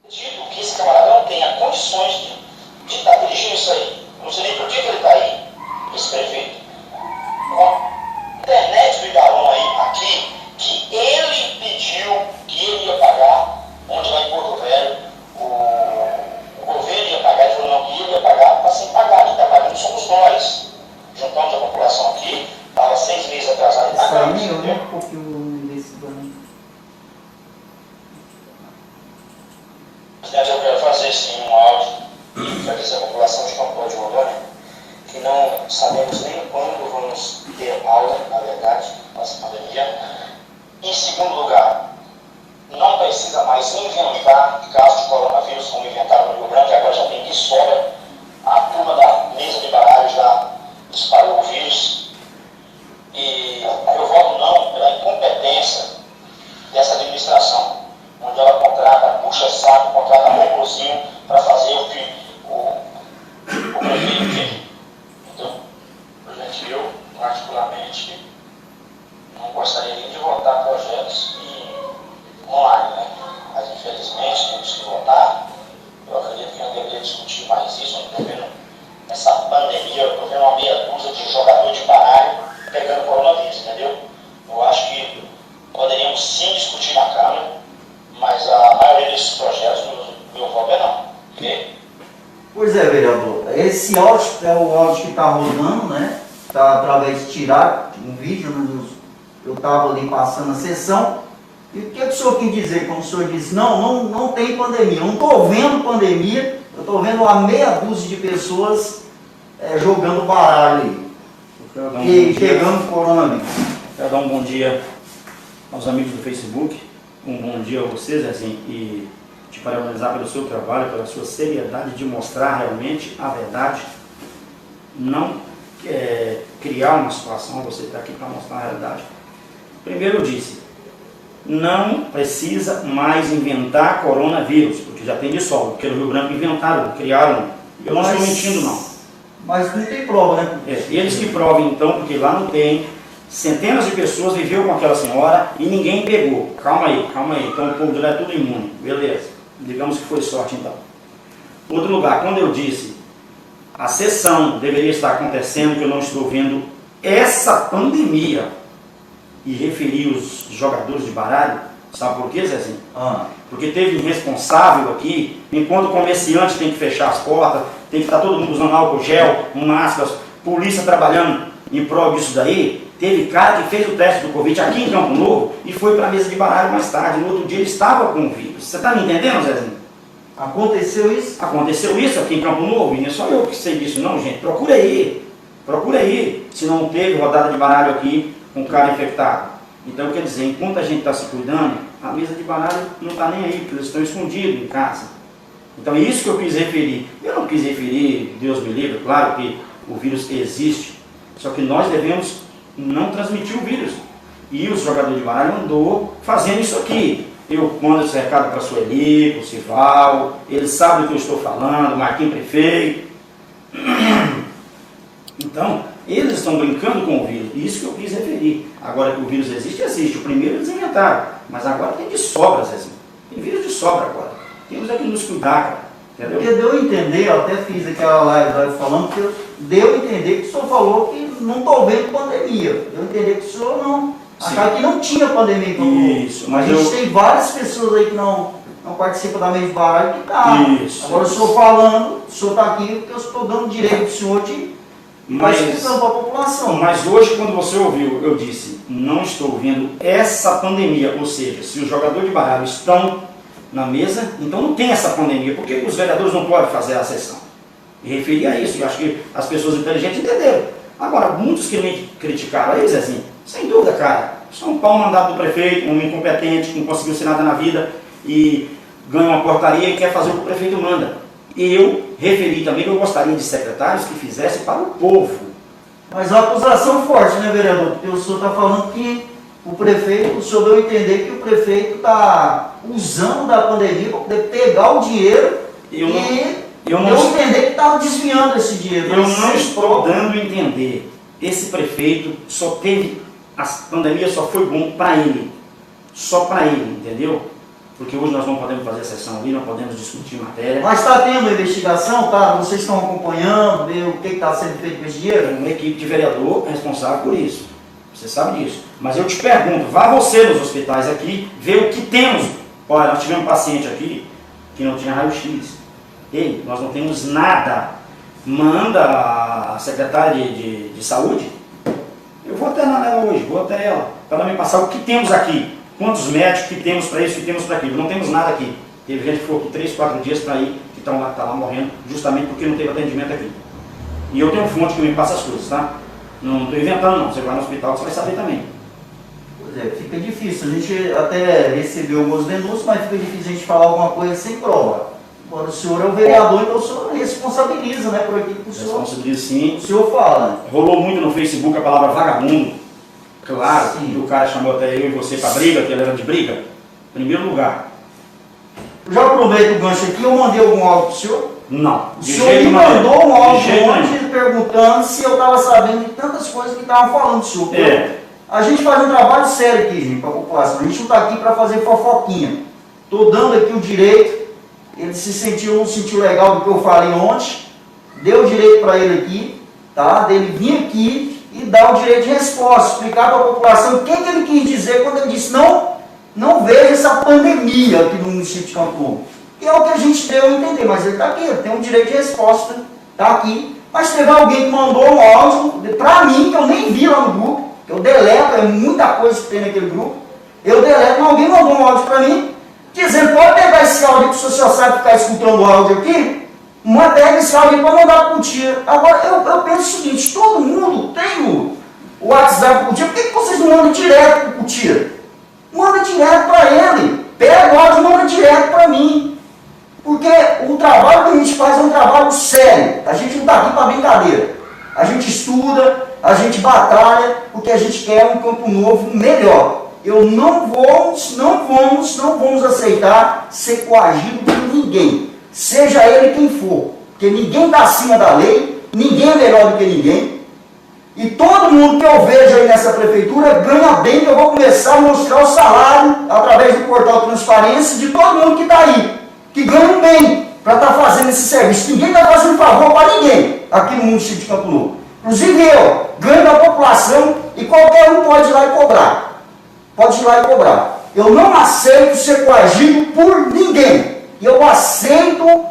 Digo que esse camarada não tenha condições de estar dirigindo isso aí. Não sei nem por que ele está aí, esse prefeito. Com a internet do Igarão aí, aqui, que ele pediu que ele ia pagar, onde lá em Porto Velho, o governo ia pagar, ele falou não, que ele ia pagar, está sem pagar, quem está pagando somos nós. Juntamos a população aqui, estava 6 meses atrasado e está pagando, entendeu? Um pouquinho desse banho. Eu quero fazer sim um áudio para dizer à população de Campo de Rondônia que não sabemos nem quando vamos ter aula, na verdade, nessa pandemia. Em segundo lugar, não precisa mais inventar casos de coronavírus como inventaram no Rio Branco, que agora já tem de sobra. A turma da mesa de baralho já espalhou o vírus. E eu voto não pela incompetência dessa administração, onde ela contrata, puxa saco, contrata robôzinho para fazer o que o prefeito quer. Então, gente, eu, particularmente, não gostaria nem de votar projetos online, né? Mas, infelizmente, temos que votar. Eu acredito que não deveria discutir mais isso. Eu não estou vendo essa pandemia, eu estou vendo uma meia dúzia de jogador de baralho pegando coronavírus, entendeu? Eu acho que poderíamos sim discutir na Câmara, mas a maioria desses projetos, meu voto é não. Okay? Pois é, vereador. Esse áudio é o áudio que está rodando, né? Está através de tirar um vídeo, eu estava ali passando a sessão. E o que o senhor quis dizer quando o senhor disse, não tem pandemia? Eu não estou vendo pandemia, eu estou vendo uma meia dúzia de pessoas jogando baralho aí. E pegando coronavírus. Quero dar um bom dia aos amigos do Facebook, um bom dia a vocês, Zezinho, e te parabenizar pelo seu trabalho, pela sua seriedade de mostrar realmente a verdade, não criar uma situação, você está aqui para mostrar a realidade. Primeiro eu disse, não precisa mais inventar coronavírus, porque já tem de sobra, porque no Rio Branco inventaram, criaram, eu não estou mentindo não. Mas não tem prova, né? Eles que provem então, porque lá não tem. Centenas de pessoas viveu com aquela senhora e ninguém pegou. Calma aí. Então o povo de lá é tudo imune. Beleza. Digamos que foi sorte então. Outro lugar, quando eu disse a sessão deveria estar acontecendo, que eu não estou vendo essa pandemia e referi os jogadores de baralho, sabe por quê, Zezinho? Porque teve um responsável aqui, enquanto o comerciante tem que fechar as portas, tem que estar todo mundo usando álcool gel, máscaras, polícia trabalhando em prol disso daí, teve cara que fez o teste do Covid aqui em Campo Novo e foi para a mesa de baralho mais tarde. No outro dia ele estava com o vírus. Você está me entendendo, Zezinho? Aconteceu isso? Aconteceu isso aqui em Campo Novo, e não é só eu que sei disso não, gente. Procura aí, se não teve rodada de baralho aqui com o cara infectado. Então, quer dizer, enquanto a gente está se cuidando, a mesa de baralho não está nem aí, porque eles estão escondidos em casa. Então, é isso que eu quis referir. Eu não quis referir, Deus me livre, claro que o vírus existe, só que nós devemos não transmitir o vírus. E o jogador de baralho andou fazendo isso aqui. Eu mando esse recado para a Sueli, para o Cival, eles sabem do que eu estou falando, Marquinhos Prefeito. Então, eles estão brincando com o vírus, isso que eu quis referir. Agora que o vírus existe, existe. O primeiro eles inventaram, mas agora tem de sobra, Zezinho. Tem vírus de sobra agora. Temos é que nos cuidar, cara. Entendeu? Porque deu a entender, eu até fiz aquela live falando, que deu a entender que o senhor falou que não estou vendo pandemia. Deu a entender que o senhor não achava que não tinha pandemia. Isso, mas a gente tem várias pessoas aí que não participam da mesa de baralho que tá. Isso. Agora o senhor falando, o senhor está aqui porque eu estou dando direito ao senhor de explicando para a população. Mas hoje, quando você ouviu, eu disse, não estou vendo essa pandemia, ou seja, se os jogadores de baralho estão na mesa, então não tem essa pandemia. Por que os vereadores não podem fazer a sessão? E referi a isso, eu acho que as pessoas inteligentes entenderam. Agora, muitos que me criticaram eles, assim, sem dúvida, cara, só um pau mandado do prefeito, um incompetente que não conseguiu ser nada na vida e ganha uma portaria e quer fazer o que o prefeito manda. E eu referi também que eu gostaria de secretários que fizessem para o povo. Mas a acusação forte, né, vereador? Porque o senhor está falando que o prefeito, o senhor deu a entender que o prefeito está usando da pandemia para poder pegar o dinheiro eu entender que estava desviando esse dinheiro. Eu não estou dando a entender. Esse prefeito só teve, a pandemia só foi bom para ele. Só para ele, entendeu? porque hoje nós não podemos fazer a sessão ali, não podemos discutir matéria. Mas está tendo investigação, tá? Vocês estão acompanhando, ver o que está sendo feito com esse dinheiro? Uma equipe de vereador responsável por isso. Você sabe disso. Mas eu te pergunto, vá você nos hospitais aqui, ver o que temos. Olha, nós tivemos um paciente aqui que não tinha raio-x. Ei, nós não temos nada. Manda a secretária de saúde. Eu vou até ela hoje, vou até ela, para ela me passar o que temos aqui. Quantos médicos que temos para isso, que temos para aquilo. Não temos nada aqui. Teve gente que ficou aqui 3, 4 dias para ir, que está lá morrendo, justamente porque não teve atendimento aqui. E eu tenho fonte que me passa as coisas, tá? Não estou inventando não, você vai no hospital, você vai saber também. Pois é, fica difícil. A gente até recebeu algumas denúncias, mas fica difícil a gente falar alguma coisa sem prova. Agora o senhor é o vereador, então o senhor responsabiliza, né, por aquilo que o senhor fala. Né? Rolou muito no Facebook a palavra vagabundo. Claro, sim. que o cara chamou até eu e você para briga, que ele era de briga. Em primeiro lugar. Eu já aproveito o gancho aqui, eu mandei algum áudio para o senhor? Não. O senhor me mandou um áudio ontem perguntando se eu estava sabendo de tantas coisas que estavam falando do senhor. A gente faz um trabalho sério aqui, gente, para a população. A gente não está aqui para fazer fofoquinha. Estou dando aqui o direito. Ele não se sentiu legal do que eu falei ontem. Deu o direito para ele aqui, tá? Dele vir aqui e dar o direito de resposta, explicar para a população o que ele quis dizer quando ele disse não vejo essa pandemia aqui no município de Campo Novo. Que é o que a gente deu a entender, mas ele está aqui, ele tem um direito de resposta, está aqui. Mas teve alguém que mandou um áudio para mim, que eu nem vi lá no grupo, que eu deleto, é muita coisa que tem naquele grupo, eu deleto, mas alguém mandou um áudio para mim, dizendo, pode pegar esse áudio que o senhor sabe ficar escutando o áudio aqui, pega esse áudio para mandar para o tia. Agora, eu penso o seguinte, todo mundo tem o WhatsApp para o tia, por que vocês não mandam direto para o tia? Manda direto para ele, pega o áudio e manda direto para mim. Porque o trabalho que a gente faz é um trabalho sério, a gente não está aqui para brincadeira. A gente estuda, a gente batalha, porque a gente quer um Campo Novo melhor. Não vamos aceitar ser coagido por ninguém, seja ele quem for, porque ninguém está acima da lei, ninguém é melhor do que ninguém, e todo mundo que eu vejo aí nessa prefeitura ganha bem, que eu vou começar a mostrar o salário, através do portal Transparência, de todo mundo que está aí, que ganha bem para estar fazendo esse serviço. Ninguém está fazendo favor para ninguém aqui no município de Campo Novo. Inclusive eu, ganho da população e qualquer um pode ir lá e cobrar. Pode ir lá e cobrar. Eu não aceito ser coagido por ninguém. Eu aceito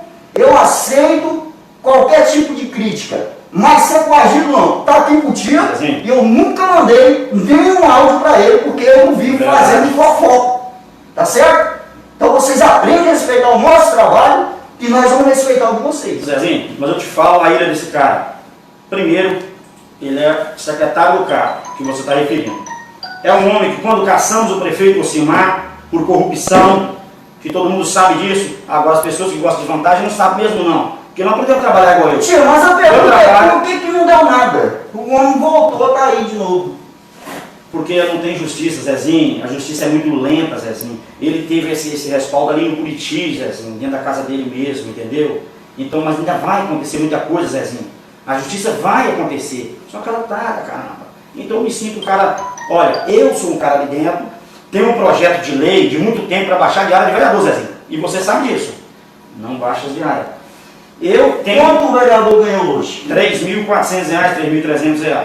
qualquer tipo de crítica. Mas ser coagido não. Está aqui com o tia e eu nunca mandei nenhum áudio para ele, porque eu não vivo fazendo fofoca. Tá certo? Então vocês aprendem a respeitar o nosso trabalho e nós vamos respeitar o de vocês. Zezinho, mas eu te falo a ira desse cara. Primeiro, ele é secretário do cargo, que você está referindo. É um homem que, quando caçamos o prefeito Ocimar por corrupção, que todo mundo sabe disso, agora as pessoas que gostam de vantagem não sabem mesmo não, porque não aprendeu a trabalhar igual eu. Tio, mas a pergunta é, por que não deu nada? O homem voltou, tá aí de novo. Porque não tem justiça, Zezinho, a justiça é muito lenta, Zezinho. Ele teve esse respaldo ali no Curiti, Zezinho, dentro da casa dele mesmo, entendeu? Então, mas ainda vai acontecer muita coisa, Zezinho. A justiça vai acontecer, só que ela tarda, caramba. Então eu me sinto um cara, olha, eu sou um cara ali dentro, tenho um projeto de lei de muito tempo para baixar a diária de vereador, Zezinho. E você sabe disso. Não baixa as diárias. Eu tenho... Quanto o vereador ganhou hoje? R$3.400, R$3.300.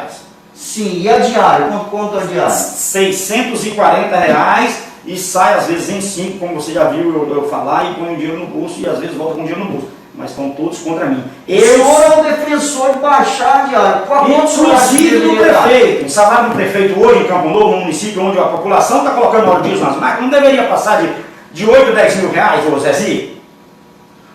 Sim, e a diária? Quanto a diária? R$640 e sai às vezes em 5, como você já viu eu falar, e põe o dinheiro no bolso e às vezes volta com o dinheiro no bolso. Mas estão todos contra mim. O senhor é o defensor de baixar a diária. Inclusive do prefeito. O salário do prefeito hoje em Campo Novo, no município onde a população está colocando óleo diesel nas máquinas, não deveria passar de 8 a 10 mil reais, ô Zezinho.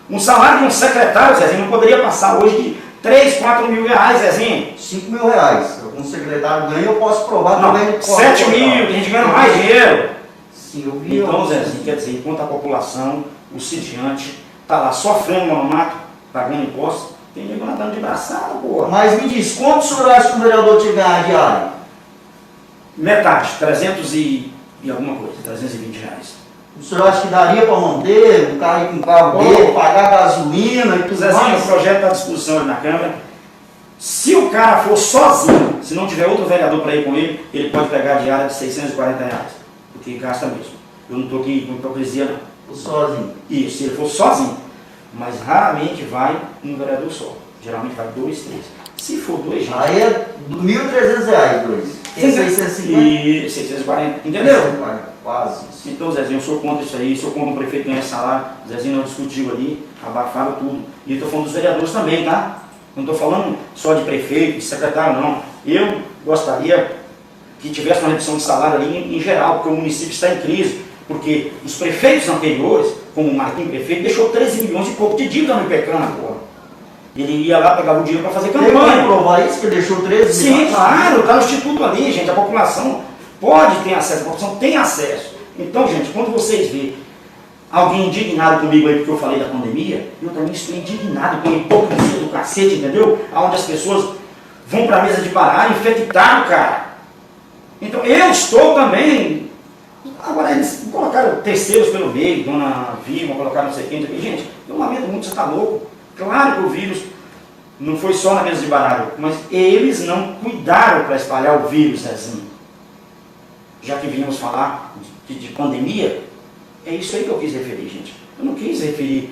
Um salário de um secretário, Zezinho, não poderia passar hoje de 3, 4 mil reais, Zezinho. 5 mil reais. Um secretário ganha, eu posso provar não, também. 7 mil, a gente ganha mais dinheiro. Sim, eu vi. Então, Zezinho, quer dizer, enquanto a população, o sitiante, está lá sofrendo no mato, pagando imposto, tem nego nadando de braçada, porra. Mas me diz, quanto o senhor acha que o vereador te ganha diária? Metade, 300 e alguma coisa, 320 reais. O senhor acha que daria para manter o cara ir com o carro dele, pagar gasolina e tudo Zezinho, mais? o projeto está à disposição ali na Câmara. Se o cara for sozinho, se não tiver outro vereador para ir com ele, ele pode pegar a diária de R$640, porque gasta mesmo. Eu não estou aqui com hipocrisia, não. Ou sozinho? Isso, se ele for sozinho. Mas raramente vai um vereador só. Geralmente vai 2, 3. Se for 2, gente... Aí é R$1.300, dois. Tem 650? E 640, entendeu? 640, quase. Então, Zezinho, eu sou contra isso aí, sou contra o prefeito ganhar salário. Zezinho não discutiu ali, abafaram tudo. E eu estou falando dos vereadores também, tá? Não estou falando só de prefeito, de secretário, não. Eu gostaria que tivesse uma redução de salário ali em geral, porque o município está em crise. Porque os prefeitos anteriores, como o Marquinhos prefeito, deixou 13 milhões e pouco de dívida no IPECAN agora. Ele ia lá, pegava o dinheiro para fazer Tem como campanha. provar isso, que ele deixou 13 milhões? Sim, claro, está no instituto ali, gente. A população pode ter acesso, a população tem acesso. Então, gente, quando vocês veem alguém indignado comigo aí porque eu falei da pandemia, eu também estou indignado com a hipocrisia do cacete, entendeu? Onde as pessoas vão para a mesa de bar infectaram, cara. Então, eu estou também... Agora, eles colocaram terceiros pelo meio, Dona Vilma, colocaram não sei quem. Gente, eu lamento muito, você está louco. Claro que o vírus não foi só na mesa de baralho, mas eles não cuidaram para espalhar o vírus, Zezinho. Já que vínhamos falar de pandemia, é isso aí que eu quis referir, gente. Eu não quis referir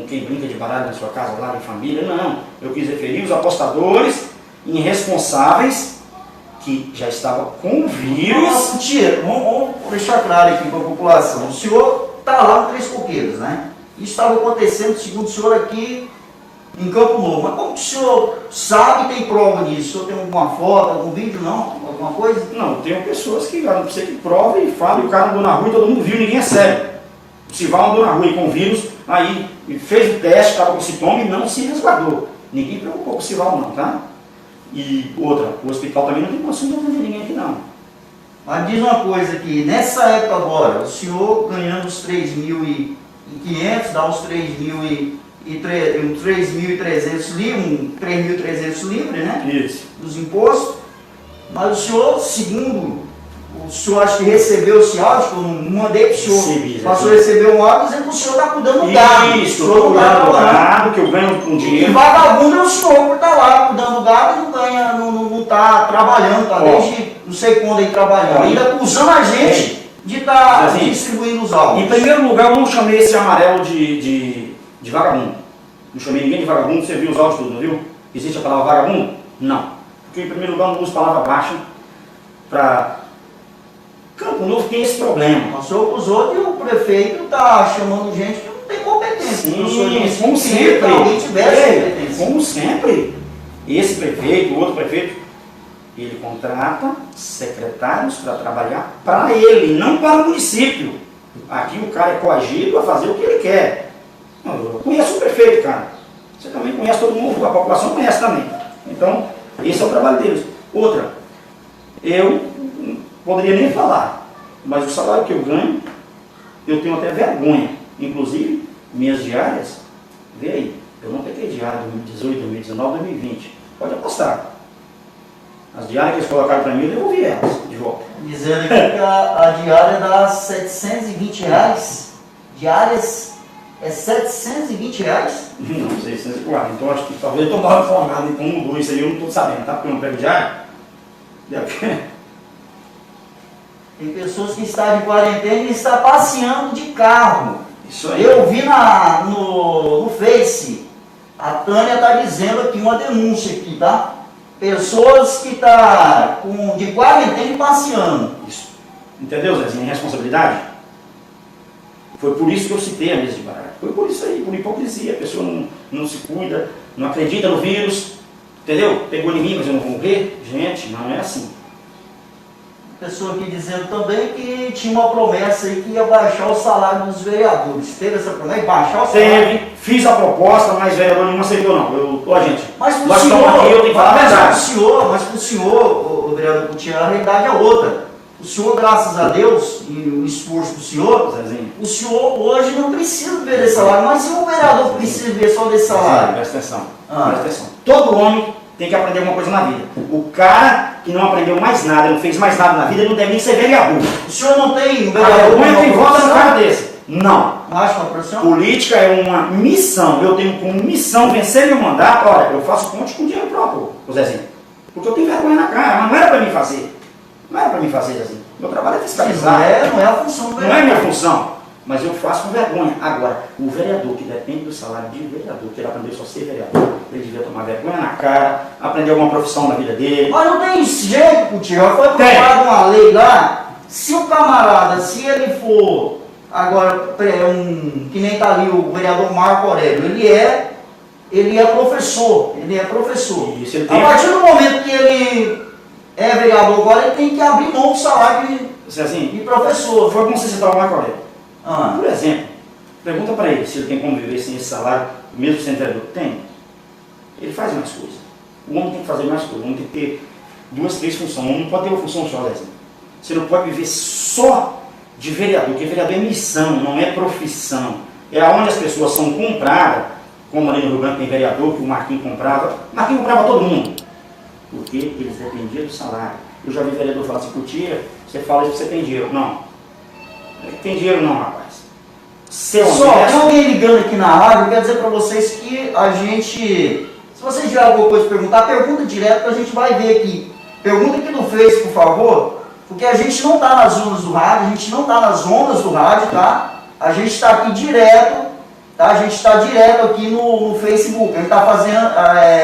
quem brinca de baralho na sua casa, lá em família, não. Eu quis referir os apostadores irresponsáveis que já estavam com vírus. Tia, vamos deixar claro aqui para a população. O senhor está lá no Três Coqueiros, né? Isso estava acontecendo, segundo o senhor, aqui em Campo Novo. Mas como que o senhor sabe e tem prova disso? O senhor tem alguma foto, algum vídeo, não? Alguma coisa? Não, tem pessoas que não precisa que prova e fala, e o cara andou na rua e todo mundo viu, ninguém é sério. O Sival andou na rua e com vírus, aí fez o teste, estava com sintoma e não se resguardou. Ninguém preocupou com o Sival não, tá? E outra, o hospital também não tem condição de atender ninguém aqui não. Mas diz uma coisa aqui, nessa época agora, o senhor ganhando os 3.500, dá uns 3.300 livres, 3.300 livres, né? Isso. Dos impostos. Mas o senhor, segundo, o senhor acha que recebeu esse áudio, que eu não mandei para o senhor, Recebi, passou a receber um áudio dizendo que o senhor está cuidando do gado. Isso, O eu senhor estou não está cuidando do trabalhando. gado, que eu ganho um E dinheiro. vagabundo é o senhor por estar lá cuidando do gado e não ganha, não está trabalhando, está desde não sei quando aí trabalhando. Ó, Ainda acusando a gente de estar Zezinho, distribuindo os áudios. Em primeiro lugar, eu não chamei esse amarelo de vagabundo. Não chamei ninguém de vagabundo, você viu os áudios tudo, não viu? Existe a palavra vagabundo? Não. Porque em primeiro lugar eu não uso palavra baixa para... Campo Novo tem esse problema. O senhor acusou que o prefeito está chamando gente que não tem competência. Sim, O senhor disse como que sempre. alguém tivesse competência. Como sempre. Esse prefeito, o outro prefeito, ele contrata secretários para trabalhar para ele, não para o município. Aqui o cara é coagido a fazer o que ele quer. Eu conheço o prefeito, cara. Você também conhece todo mundo, a população conhece também. Então, esse é o trabalho deles. Outra, eu não poderia nem falar, mas o salário que eu ganho, eu tenho até vergonha. Inclusive, minhas diárias, vê aí, eu não peguei diária 2018, 2019, 2020. Pode apostar. As diárias que eles colocaram para mim, eu devolvi elas de volta. Dizendo aqui que a diária dá R$720. Diárias é R$720? Não, 604. Então acho que talvez eu estou mal informado, então mudou isso aí, eu não estou sabendo, tá? Porque eu não pego diária. Tem pessoas que estão de quarentena e estão passeando de carro. Isso aí. Eu vi no Face, a Tânia está dizendo aqui uma denúncia aqui, tá? Pessoas que estão de quarentena e passeando. Isso. Entendeu, Zezinho? Responsabilidade? Foi por isso que eu citei a mesa de baralho. Foi por isso aí, por hipocrisia. A pessoa não se cuida, não acredita no vírus. Entendeu? Pegou em mim, mas eu não vou morrer. Gente, não é assim. Pessoa aqui dizendo também que tinha uma promessa aí que ia baixar o salário dos vereadores. Teve essa promessa? Baixar o salário? Teve, fiz a proposta, mas o vereador não aceitou não. Ó, gente, Mas pro nós senhor, estamos aqui, eu tenho que falar a verdade. mas pro senhor, o vereador Coutinho, a realidade é outra. O senhor, graças a Deus, e o esforço do senhor, Zezinho, o senhor hoje não precisa ver desse salário, mas se o vereador precisa ver só desse salário? presta atenção, Ah. presta atenção. Todo homem tem que aprender alguma coisa na vida. O cara que não aprendeu mais nada, não fez mais nada na vida, ele não deve nem ser vereador. O senhor não tem A vergonha tem volta no profissão? cara desse. Não. Não acha uma profissão? Política é uma missão. Eu tenho como missão vencer meu mandato. Olha, eu faço ponte com dinheiro próprio, o Zezinho. Porque eu tenho vergonha na cara, mas não era para mim fazer. Não era para mim fazer, Zezinho. Meu trabalho é fiscalizar. Não é a função do Não é minha função. mas eu faço com vergonha. Agora, o vereador que depende do salário de vereador, que ele aprendeu só a ser vereador, ele devia tomar vergonha na cara, aprender alguma profissão na vida dele. Mas não tem jeito, Coutinho. Foi aprovada uma lei lá, se o camarada, se ele for, agora, que nem está ali o vereador Marco Aurélio, ele é professor, Isso, ele tem... A partir do momento que ele é vereador agora, ele tem que abrir mão do salário de professor. Foi como você citar o Marco Aurélio. Ah. Por exemplo, pergunta para ele se ele tem como viver sem esse salário, mesmo sendo vereador. Tem. Ele faz mais coisas. O homem tem que fazer mais coisas. O homem tem que ter 2, 3 funções. O homem não pode ter uma função só, Lezinho. Você não pode viver só de vereador, porque vereador é missão, não é profissão. É onde as pessoas são compradas, como ali no Rio Grande tem vereador, que o Marquinhos comprava. O Marquinhos comprava todo mundo, porque eles dependiam do salário. Eu já vi vereador falar assim, Tia, você fala isso que você tem dinheiro. Não. Tem dinheiro não, rapaz. Ser honesto. Só, tem alguém ligando aqui na rádio, eu quero dizer para vocês que a gente, se vocês tiverem alguma coisa para perguntar, pergunta direto que a gente vai ver aqui. Pergunta aqui no Face, por favor, porque a gente não está nas ondas do rádio, a gente não está nas ondas do rádio, tá? A gente está aqui direto, tá? A gente está direto aqui no Facebook, a gente está fazendo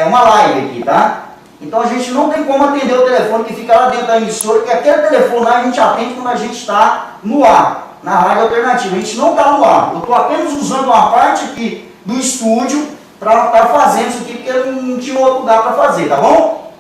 uma live aqui, tá? Então a gente não tem como atender o telefone que fica lá dentro da emissora, que aquele telefone lá a gente atende quando a gente está no ar, na rádio alternativa. A gente não está no ar. Eu estou apenas usando uma parte aqui do estúdio para estar fazendo isso aqui, porque eu não tinha outro lugar para fazer, tá bom?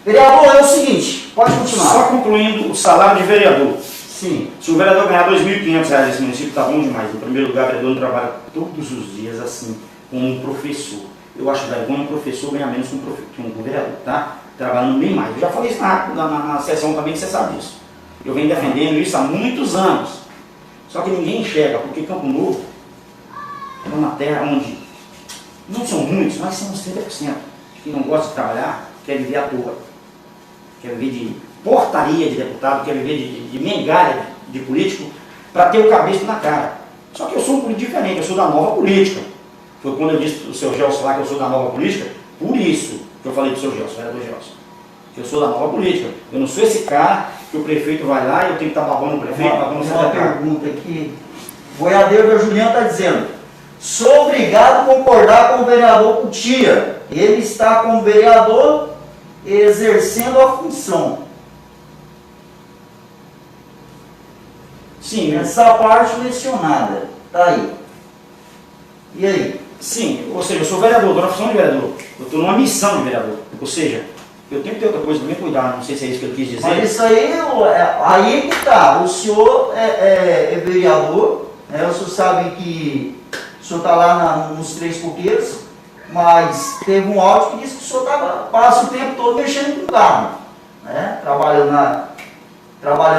Vereador, é o seguinte, pode continuar. Só concluindo o salário de vereador. Sim. Se o vereador ganhar R$ 2.500 nesse município, está bom demais. Em primeiro lugar, o vereador não trabalha todos os dias assim, como um professor. Eu acho vergonha um professor ganhar menos que um vereador, tá? Trabalhando bem mais. Eu já falei isso na sessão também, que você sabe disso. Eu venho defendendo isso há muitos anos. Só que ninguém enxerga, porque Campo Novo é uma terra onde não são muitos, mas são uns 30% que não gostam de trabalhar, quer viver à toa. Quer viver de portaria de deputado, quer viver de migalha de político, para ter o cabeça na cara. Só que eu sou um político diferente, eu sou da nova política. Foi quando eu disse para o seu Gelson lá que eu sou da nova política, por isso que eu falei para o seu Gelson, vereador Gelson, que eu sou da nova política. Eu não sou esse cara que o prefeito vai lá e eu tenho que estar babando o prefeito, babando o secretário. Uma pergunta aqui. O boiadeiro da Juliana está dizendo: sou obrigado a concordar com o vereador Cutia. Ele está como vereador exercendo a função. Sim. Essa parte mencionada. Está aí. E aí? Sim, ou seja, eu sou vereador, estou na função de vereador. Eu estou numa missão de vereador. Ou seja, eu tenho que ter outra coisa também, cuidar, não sei se é isso que ele quis dizer. Mas isso aí que está. O senhor é vereador, né? O senhor sabe que o senhor está lá nos Três Coqueiros, mas teve um áudio que disse que o senhor passa o tempo todo mexendo com o carro, né? Trabalhando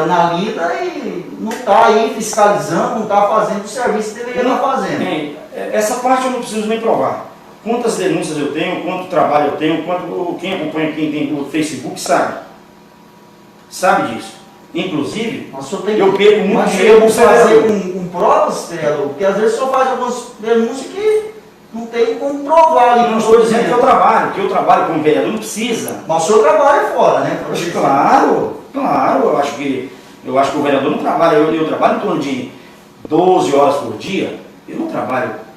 na lida e não está aí fiscalizando, não está fazendo o serviço que deveria estar fazendo. Essa parte eu não preciso nem provar. Quantas denúncias eu tenho, quanto trabalho eu tenho, quem acompanha, quem tem o Facebook sabe disso. Inclusive, eu perco muito dinheiro para fazer com provas, vereador, porque às vezes o senhor faz algumas denúncias que não tem como provar. Não estou dizendo que eu trabalho como vereador, não precisa. Mas o senhor trabalha fora, né? Claro, eu acho que o vereador não trabalha, eu trabalho em torno de 12 horas por dia, eu não trabalho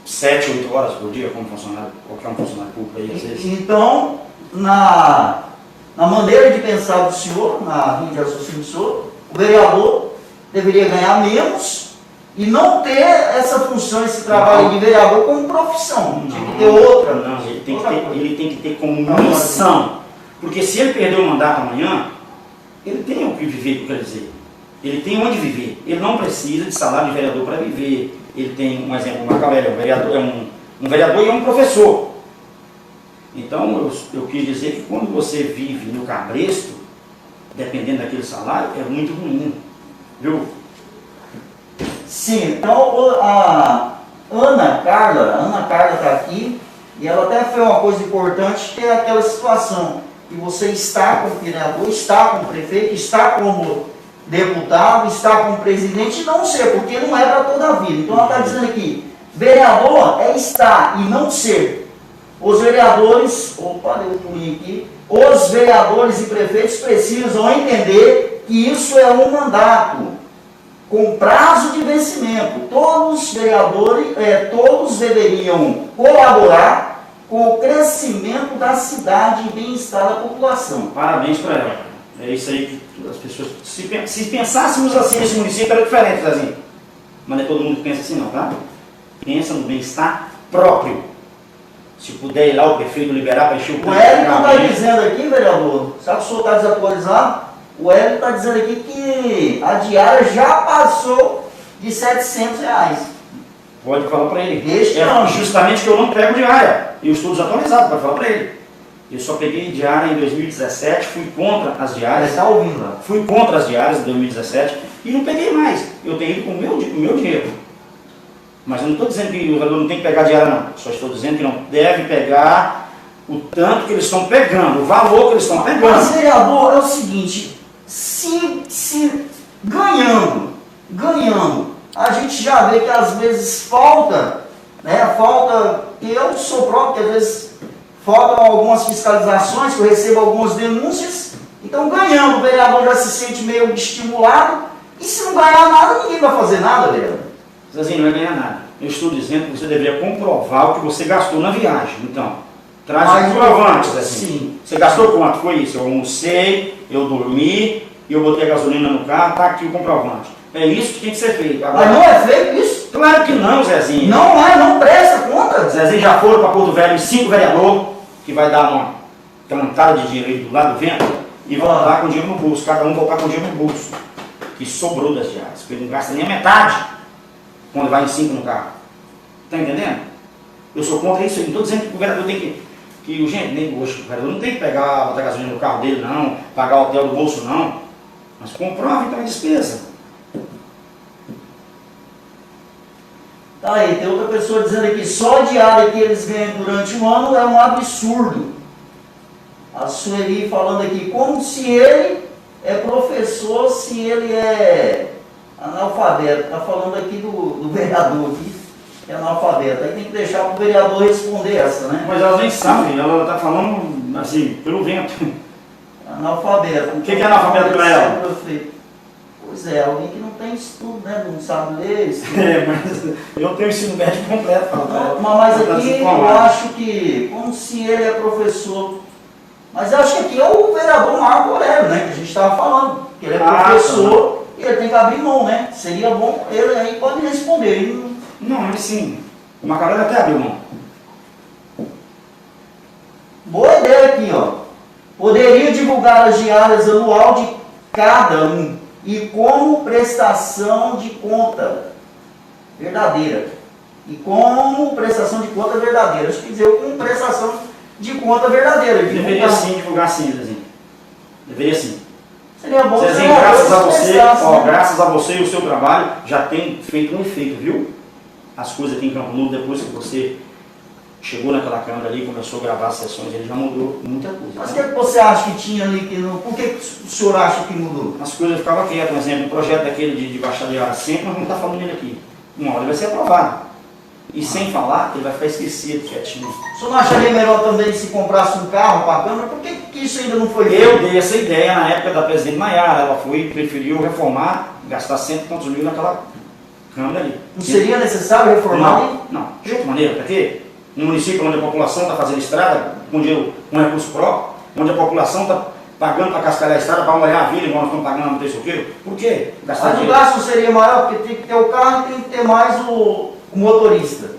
7, 8 horas por dia como funcionário, qualquer funcionário público aí, às vezes. Então, na maneira de pensar do senhor, na linha de raciocínio do senhor, o vereador deveria ganhar menos e não ter essa função, esse trabalho de vereador como profissão. Tinha que ter outra. Não, ele tem que ter como missão. Porque se ele perder o mandato amanhã, ele tem o que viver, quer dizer. Ele tem onde viver. Ele não precisa de salário de vereador para viver. Ele tem, um exemplo, o Marco Aurélio, um vereador e um professor. Então, eu quis dizer que quando você vive no cabresto, dependendo daquele salário, é muito ruim. Viu? Sim, então a Ana Carla está aqui, e ela até fez uma coisa importante, que é aquela situação que você está como vereador, está como prefeito, está como deputado, está como presidente, e não ser, porque não é para toda a vida. Então ela está dizendo aqui, vereador é estar e não ser. Os vereadores, os vereadores e prefeitos precisam entender que isso é um mandato. com prazo de vencimento. Todos os vereadores, todos deveriam colaborar com o crescimento da cidade e bem-estar da população. Parabéns para ela. É isso aí que as pessoas... Se pensássemos assim nesse município, era diferente, Zezinho. Mas não é todo mundo que pensa assim não, tá? Pensa no bem-estar próprio. Se puder ir lá o prefeito liberar para encher o O Hélio está dizendo aqui, vereador, sabe que o senhor está desatualizado? O Hélio está dizendo aqui que a diária já passou de R$700. Pode falar para ele. Este ano. Justamente que eu não pego diária. Eu estou desatualizado para falar para ele. Eu só peguei diária em 2017, fui contra as diárias. Está ouvindo lá. Fui contra as diárias em 2017 e não peguei mais. Eu tenho ido com o meu dinheiro. Mas eu não estou dizendo que o vereador não tem que pegar diária, não. Só estou dizendo que não deve pegar o tanto que eles estão pegando, o valor que eles estão pegando. Mas, vereador, é o seguinte, se ganhando, a gente já vê que às vezes falta, que eu sou próprio, que às vezes faltam algumas fiscalizações, que eu recebo algumas denúncias, então ganhando, o vereador já se sente meio estimulado, e se não ganhar nada, ninguém vai fazer nada, vereador. Zezinho, não vai ganhar nada. Eu estou dizendo que você deveria comprovar o que você gastou na viagem. Então, traz o comprovante, Zezinho. Sim. Você gastou quanto? Foi isso? Eu almocei, eu dormi, eu botei a gasolina no carro, tá aqui o comprovante. É isso que tem que ser feito. Agora, Mas não é feito isso? claro que não, Zezinho. Não presta conta. Zezinho já foram para Porto Velho 5 vereadores, que vai dar uma cantada de dinheiro aí do lado do vento, e voltar com dinheiro no bolso. Cada um voltar com dinheiro no bolso. Que sobrou das diárias. Porque ele não gasta nem a metade quando vai em 5 no carro. Está entendendo? Eu sou contra isso. Eu não estou dizendo que o vereador tem que gente, nem hoje, o vereador não tem que botar gasolina no carro dele, não, pagar o hotel do bolso, não. Mas comprova então a despesa. Tá aí, tem outra pessoa dizendo aqui, só a diária que eles ganham durante o ano é um absurdo. A Sueli falando aqui, como se ele é professor, se ele é analfabeto. Está falando aqui do vereador aqui, que é analfabeto. Aí tem que deixar para o vereador responder essa, né? Mas ela nem sabe, ela está falando assim, pelo vento. Analfabeto. O que é analfabeto para ela? Pois é, alguém que não tem estudo, né? Não sabe ler. Mas eu tenho ensino médio completo. Mas aqui eu acho que, como se ele é professor. Mas eu acho que aqui é o vereador Marco Aurélio, né? Que a gente estava falando. Que ele é professor e ele tem que abrir mão, né? Seria bom, ele aí pode responder. Ele não, ele sim. O Marco Aurélio até abriu mão. Boa ideia aqui, ó. Poderia divulgar as diárias anual de cada um e como prestação de conta verdadeira. E como prestação de conta verdadeira. Acho que dizer como prestação de conta verdadeira. Deveria sim divulgar sim, Zezinho. Deveria sim. Seria bom. Zezinho, graças a você, graças a você e o seu trabalho, já tem feito um efeito, viu? As coisas aqui em Campo Novo, depois que você chegou naquela câmera ali, começou a gravar as sessões, ele já mudou muita coisa. Mas o que você acha que tinha ali que não... Por que o senhor acha que mudou? As coisas ficavam quietas, por exemplo, o projeto daquele de baixar de área sempre, nós vamos estar falando dele aqui. Uma hora ele vai ser aprovado. E sem falar, ele vai ficar esquecido, quietinho. O senhor não acharia melhor também se comprasse um carro para a Câmara? Por que isso ainda não foi feito? Eu dei essa ideia na época da presidente Maiara, ela preferiu reformar, gastar 100 e poucos mil naquela Câmara ali. Não seria necessário reformar? Não, de outra maneira, para quê? Um município onde a população está fazendo estrada, com recurso próprio, onde a população está pagando para cascalhar a estrada, para molhar a vila, igual nós estamos pagando no terço-queiro. Por quê? Mas o gasto seria maior, porque tem que ter o carro e tem que ter mais o motorista.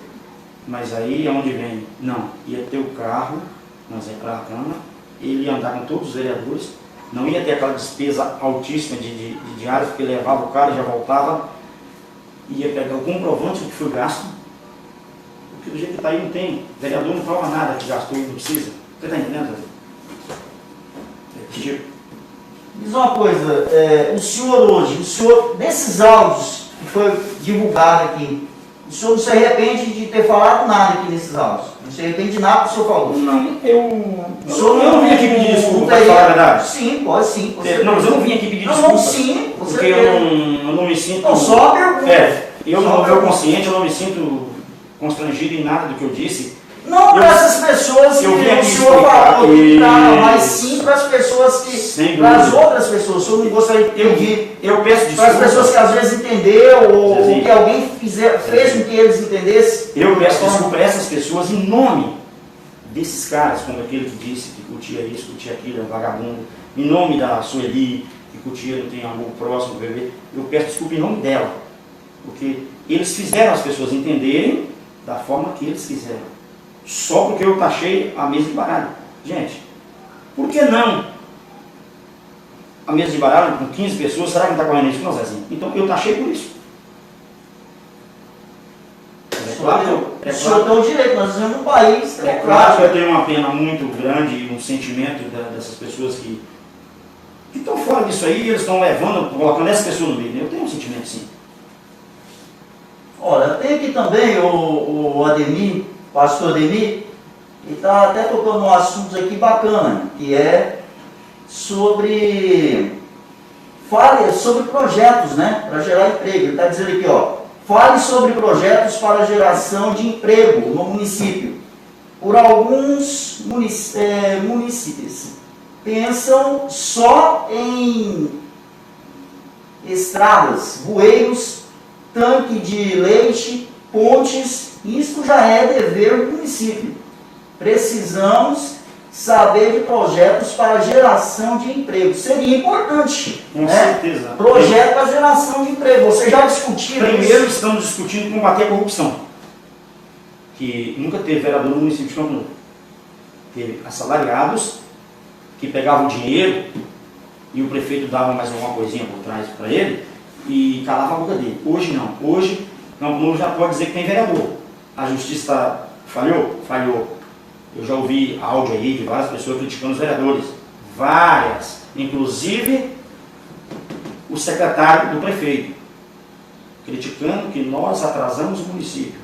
Mas aí é onde vem? Não, ia ter o carro, nós ia para a Câmara, ele ia andar com todos os vereadores, não ia ter aquela despesa altíssima de diárias, porque levava o carro e já voltava, ia pegar o comprovante do que foi gasto. Do jeito que está aí não tem, o vereador não prova nada que gastou e não precisa. Você está entendendo? Diz uma coisa, o senhor hoje, nesses áudios que foi divulgado aqui, o senhor não se arrepende de ter falado nada aqui nesses áudios? Não se arrepende de nada que o senhor falou? Não, eu não vim aqui pedir desculpa, para falar a verdade. Sim, pode sim. Não, mas eu não vim aqui pedir desculpa. Não, sim. Porque eu não me sinto... Não, só a pergunta. Eu no meu consciente, eu não me sinto constrangido em nada do que eu disse. Não para essas pessoas que eu vim o aqui senhor explicar falou que tá, mas isso. sim para as pessoas Sem que. Para as dúvida. outras pessoas. O senhor não gostaria de pedir. Eu peço Para as pessoas que desculpa. às vezes entendeu, ou Zezinho. que alguém fez com que eles entendessem. Eu peço desculpa a essas pessoas em nome desses caras, como aquele que disse que curtia isso, curtia aquilo, é um vagabundo. Em nome da Sueli, que curtia, não tem amor próximo, bebê. Eu peço desculpa em nome dela. Porque eles fizeram as pessoas entenderem da forma que eles quiseram. Só porque eu taxei a mesa de baralho. Gente, por que não? A mesa de baralho com 15 pessoas, será que não está correndo isso? Não, Zezinho. Então eu taxei por isso. O senhor tem o direito, nós vivemos num país Claro que democrático. eu tenho uma pena muito grande e um sentimento dessas pessoas que estão fora disso aí, eles estão levando, colocando essa pessoa no meio. Eu tenho um sentimento sim. Olha, tem aqui também o Ademir, pastor Ademir, e está até tocando um assunto aqui bacana, que é sobre projetos, né, para gerar emprego. Ele está dizendo aqui, ó, fale sobre projetos para geração de emprego no município. Por alguns municípios pensam só em estradas, bueiros, tanque de leite, pontes. Isso já é dever do município. Precisamos saber de projetos para geração de emprego. Seria importante, Com né? certeza. Projeto para geração de emprego. Você já discutiu Primeiro isso? estamos discutindo combater a corrupção, que nunca teve vereador no município de Campo Novo. Teve assalariados que pegavam o dinheiro e o prefeito dava mais alguma coisinha por trás para ele e calava a boca dele. Hoje não. Hoje Campo Novo já pode dizer que tem vereador. A justiça falhou? Falhou. Eu já ouvi áudio aí de várias pessoas criticando os vereadores. Várias. Inclusive o secretário do prefeito. Criticando que nós atrasamos o município.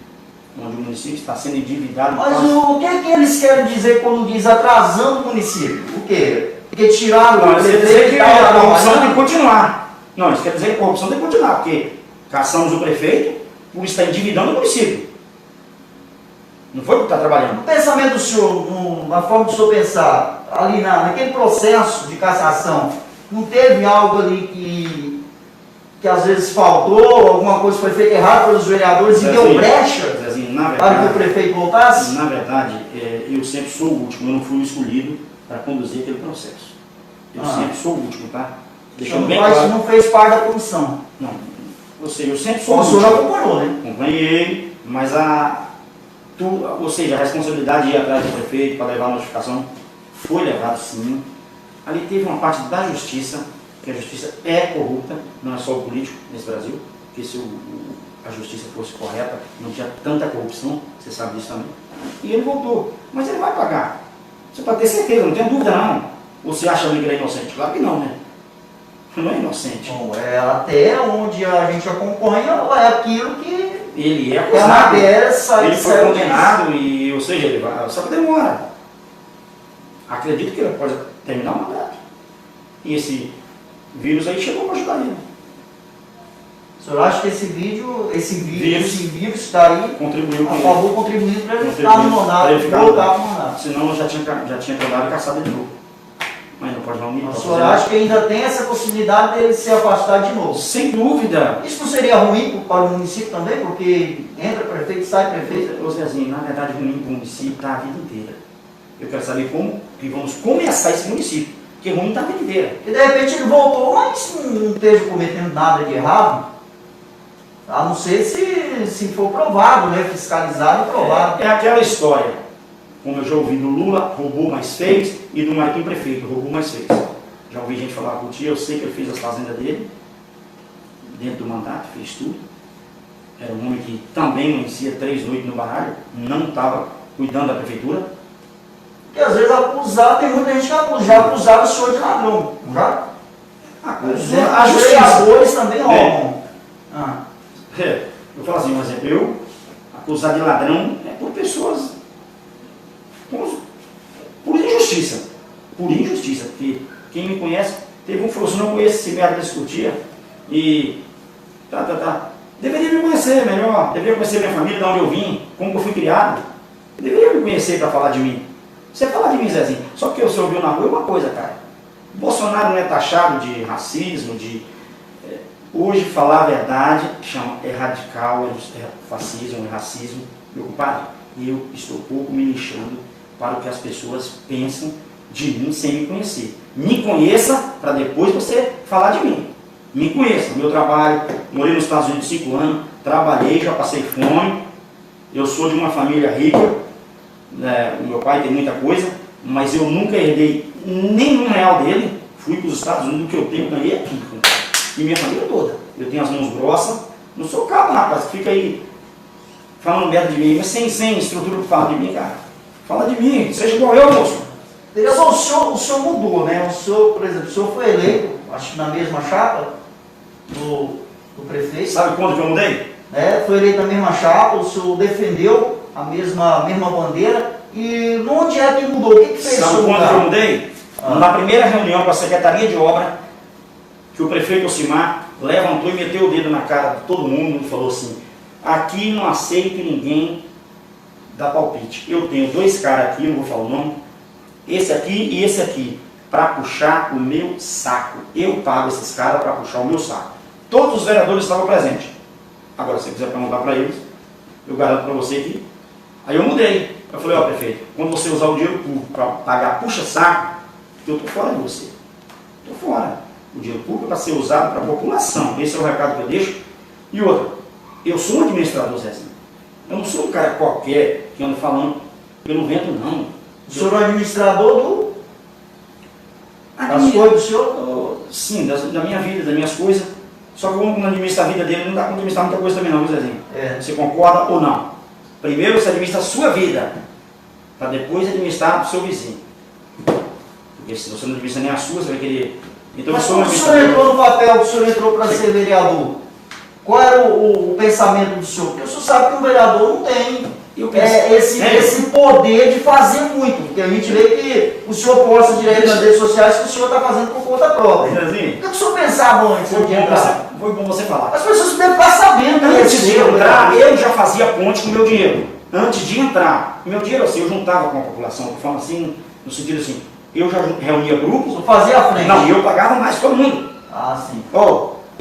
Onde o município está sendo endividado. Mas o que é que eles querem dizer quando diz atrasando o município? O quê? Porque tiraram Não, o isso quer dizer prefeito que e a tal, corrupção tem que mas continuar. Não, isso quer dizer que a corrupção tem que continuar, porque caçamos o prefeito por estar endividando o município. Não foi por estar trabalhando. no pensamento do senhor, na forma do senhor pensar, ali naquele processo de cassação, não teve algo ali que às vezes faltou, alguma coisa foi feita errado pelos vereadores e deu brecha Zezinho, na para que o verdade, prefeito voltasse? na verdade, eu sempre sou o último, eu não fui o escolhido para conduzir aquele processo. Eu sempre sou o último, tá? Deixando bem claro. Não fez parte da comissão. Não, ou seja, eu sempre sou O o senhor último. já acompanhou, né? Acompanhei, mas a responsabilidade de ir atrás do prefeito para levar a notificação foi levado sim. Ali teve uma parte da justiça, que a justiça é corrupta, não é só o político nesse Brasil, porque se a justiça fosse correta, não tinha tanta corrupção, você sabe disso também. E ele voltou, mas ele vai pagar. Você pode ter certeza, não tem dúvida não. Ou você acha que ele é inocente? Claro que não, né? Não é inocente. Bom, até onde a gente acompanha é aquilo que Ele é a acusado. matéria Ele foi saiu condenado e, ou seja, ele vai, só que demora. Acredito que ele pode terminar o mandato. E esse vírus aí chegou para ajudar ele. O senhor acha que esse vírus está aí Contribuiu a com ele. favor, contribuindo para ele ficar no Contribuiu mandato, para ele ficar no voltar para o mandato? Senão eu já tinha quebrado e caçado de novo. Mas não pode não me O senhor acha que ainda tem essa possibilidade dele se afastar de novo? Sem dúvida. Isso não seria ruim para o município também? Porque entra prefeito, sai prefeito. Ô Zezinho, na verdade, ruim para o município está a vida inteira. Eu quero saber como que vamos começar esse município. Porque ruim está a vida inteira. E de repente ele voltou, mas não esteja cometendo nada de errado. A não ser se for provado, né? Fiscalizado e provado. É aquela história, como eu já ouvi do Lula, roubou mais fez, e do Marquinhos Prefeito, roubou mais fez. Já ouvi gente falar com o tio, eu sei que ele fez as fazendas dele, dentro do mandato, fez tudo. Era um homem que também amanhecia 3 noites no baralho, não estava cuidando da prefeitura. Porque às vezes acusar, tem muita gente que já acusaram o senhor de ladrão. Já? A Os justiça. vereadores também roubam. Eu falo assim, um exemplo, eu acusar de ladrão é por pessoas por injustiça. Por injustiça, porque quem me conhece, teve um que falou assim, não conheço esse merda desse curtia e deveria me conhecer melhor, deveria conhecer minha família, de onde eu vim, como eu fui criado. Deveria me conhecer para falar de mim. Você fala de mim, Zezinho, só porque o senhor viu na rua é uma coisa, cara. Bolsonaro não é taxado de racismo, hoje, falar a verdade, é radical, é fascismo, é racismo. Meu compadre, eu estou pouco me lixando para o que as pessoas pensam de mim sem me conhecer. Me conheça para depois você falar de mim. Me conheça, meu trabalho, morei nos Estados Unidos 5 anos, trabalhei, já passei fome, eu sou de uma família rica, meu pai tem muita coisa, mas eu nunca herdei nenhum real dele, fui para os Estados Unidos, o que eu tenho, ganhei aqui, e minha família toda. Eu tenho as mãos grossas, não sou cabo, rapaz, que fica aí falando merda de mim, mas sem estrutura para falar de mim, cara. Fala de mim, seja igual eu, moço. Vereador, o senhor mudou, né? O senhor, por exemplo, o senhor foi eleito, acho que na mesma chapa do prefeito. Sabe quando que eu mudei? Foi eleito na mesma chapa, o senhor defendeu a mesma bandeira. E onde é que mudou? O que fez? Sabe quando que eu mudei? Na primeira reunião com a Secretaria de Obra, que o prefeito Ocimar levantou e meteu o dedo na cara de todo mundo e falou assim: aqui não aceito ninguém dar palpite. Eu tenho 2 caras aqui, não vou falar o nome, esse aqui e esse aqui, para puxar o meu saco. Eu pago esses caras para puxar o meu saco. Todos os vereadores estavam presentes. Agora, se você quiser perguntar para eles, eu garanto para você que... Aí eu mudei. Eu falei: ó, prefeito, quando você usar o dinheiro público para pagar puxa-saco, eu estou fora de você. Estou fora. O dinheiro público é para ser usado para a população. Esse é o recado que eu deixo. E outra, eu sou um administrador, Zezinho. Eu não sou um cara qualquer que anda falando pelo vento, não. O senhor é o administrador das coisas do senhor? Sim, da minha vida, das minhas coisas. Só que como administra a vida dele, não dá para administrar muita coisa também não, viu, Zezinho? Você concorda ou não? Primeiro você administra a sua vida, para depois administrar o seu vizinho. Porque se você não administra nem a sua, você vai querer... Então, mas quando o senhor entrou no papel, o senhor entrou para ser vereador, qual era o pensamento do senhor? Porque o senhor sabe que um vereador não tem esse poder de fazer muito, porque a gente vê que o senhor posta direto nas redes sociais que o senhor está fazendo por conta própria. O que o senhor pensava antes de entrar? Foi bom você falar. As pessoas devem estar sabendo que antes de entrar, eu já fazia ponte com o meu dinheiro. Antes de entrar, meu dinheiro assim, eu juntava com a população, eu falo assim, no sentido assim, eu já reunia grupos. Não fazia a frente? Não, eu pagava mais todo mundo. Ah, sim.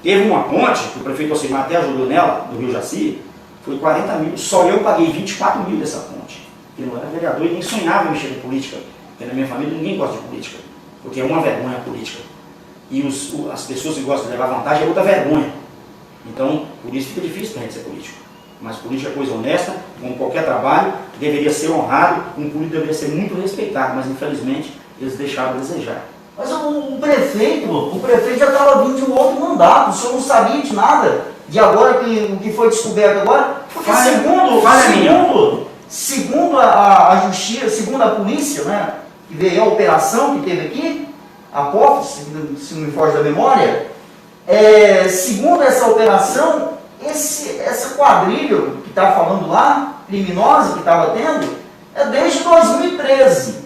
Teve uma ponte, que o prefeito Ocimar até ajudou nela, do Rio Jaci, foi 40 mil, só eu paguei 24 mil dessa ponte. Eu não era vereador e nem sonhava em mexer em política, porque na minha família ninguém gosta de política, porque é uma vergonha a política. E as pessoas que gostam de levar vantagem é outra vergonha. Então, por isso fica difícil para a gente ser político. Mas política é coisa honesta, como qualquer trabalho, deveria ser honrado, um político deveria ser muito respeitado, mas infelizmente eles deixaram a desejar. Mas o prefeito já estava vindo de um outro mandato, o senhor não sabia de nada, de agora o que foi descoberto agora, porque segundo a justiça, segundo a polícia, né, que veio a operação que teve aqui, a POF, se não me foge da memória, segundo essa operação, essa quadrilha que está falando lá, criminosa que estava tendo, é desde 2013.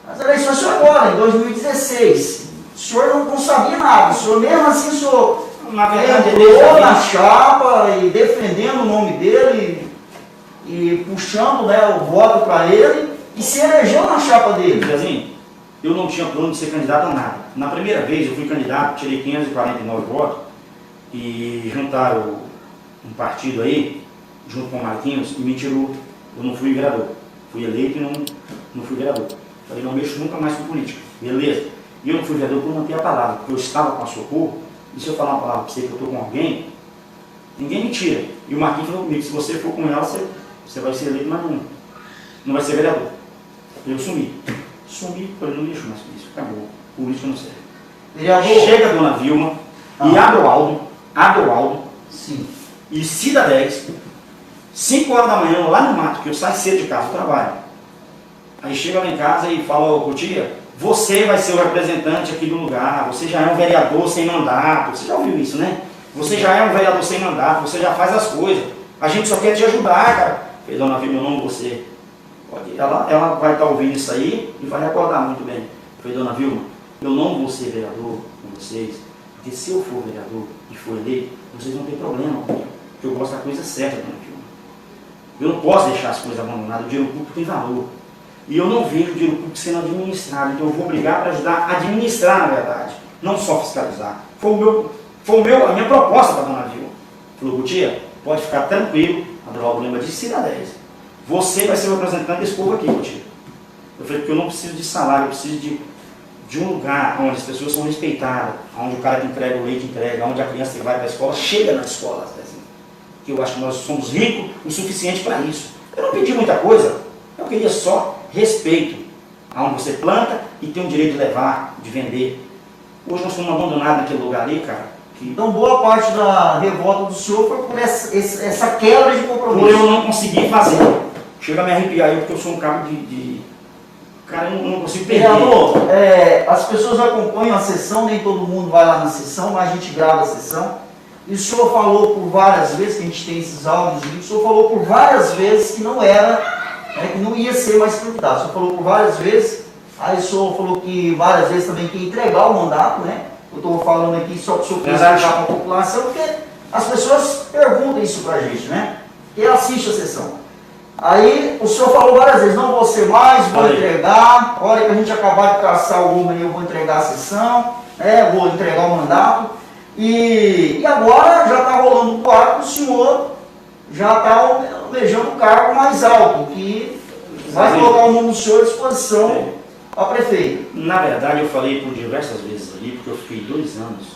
As eleições foram agora, em 2016. O senhor não sabia nada, o senhor mesmo assim, o senhor entrou na chapa e defendendo o nome dele e puxando, né, o voto para ele e se elegeu na chapa dele. Zezinho, eu não tinha plano de ser candidato a nada. Na primeira vez eu fui candidato, tirei 549 votos e juntaram um partido aí, junto com o Marquinhos, e me tirou. Eu não fui vereador. Fui eleito e não fui vereador. Falei: não mexo nunca mais com política. Beleza. E eu não fui vereador por manter a palavra, porque eu estava com a Socorro, e se eu falar uma palavra para você que eu estou com alguém, ninguém me tira. E o Marquinhos falou comigo: se você for com ela, você vai ser eleito, mas não vai ser vereador. Eu sumi. Falei: não mexo mais com isso. Acabou. Política não serve. Vereador. Chega a dona Vilma e Adroaldo sim, e Cida 10, 5 horas da manhã, lá no mato, que eu saio cedo de casa, eu trabalho. Aí chega lá em casa e fala: ô tia, você vai ser o representante aqui do lugar, você já é um vereador sem mandato. Você já ouviu isso, né? Você já é um vereador sem mandato, você já faz as coisas. A gente só quer te ajudar, cara. Falei: dona Vilma, eu não você. Ela vai estar ouvindo isso aí e vai recordar muito bem. Falei: dona Vilma, eu não vou ser vereador com vocês, porque se eu for vereador e for eleito, vocês vão ter problema comigo, porque eu gosto da coisa certa, dona Vilma. Eu não posso deixar as coisas abandonadas, o dinheiro público tem valor. E eu não vejo o dinheiro público sendo administrado, então eu vou obrigar para ajudar a administrar, na verdade, não só fiscalizar. A minha proposta para a dona Vilma. Falou, Tia, pode ficar tranquilo, a Dona Lima disse, se dá 10. Você vai ser o representante desse povo aqui, Tia. Eu falei, porque eu não preciso de salário, eu preciso de um lugar onde as pessoas são respeitadas, onde o cara que entrega o leite entrega, onde a criança que vai para a escola chega na escola. Assim. Que eu acho que nós somos ricos o suficiente para isso. Eu não pedi muita coisa, eu queria só respeito, aonde você planta e tem o direito de levar, de vender. Hoje nós somos abandonados naquele lugar ali, cara. Então boa parte da revolta do senhor foi por essa quebra de compromisso. Por eu não conseguir fazer. Chega a me arrepiar eu, porque eu sou um cabo de... Cara, eu não consigo perder. Vereador, as pessoas acompanham a sessão, nem todo mundo vai lá na sessão, mas a gente grava a sessão. E o senhor falou por várias vezes, que a gente tem esses áudios, o senhor falou por várias vezes que não era, que não ia ser mais prioridade. O senhor falou por várias vezes, aí o senhor falou que várias vezes também que ia entregar o mandato, né? Eu estou falando aqui só para o senhor explicar para a população, porque as pessoas perguntam isso para a gente, né? E assiste a sessão. Aí o senhor falou várias vezes, não vou ser mais, vou entregar, a hora que a gente acabar de caçar o homem, eu vou entregar a sessão, vou entregar o mandato. E agora já está rolando o quarto, o senhor já está almejando o cargo mais alto, que vai colocar o nome do senhor à disposição a prefeito. Na verdade, eu falei por diversas vezes ali, porque eu fiquei 2 anos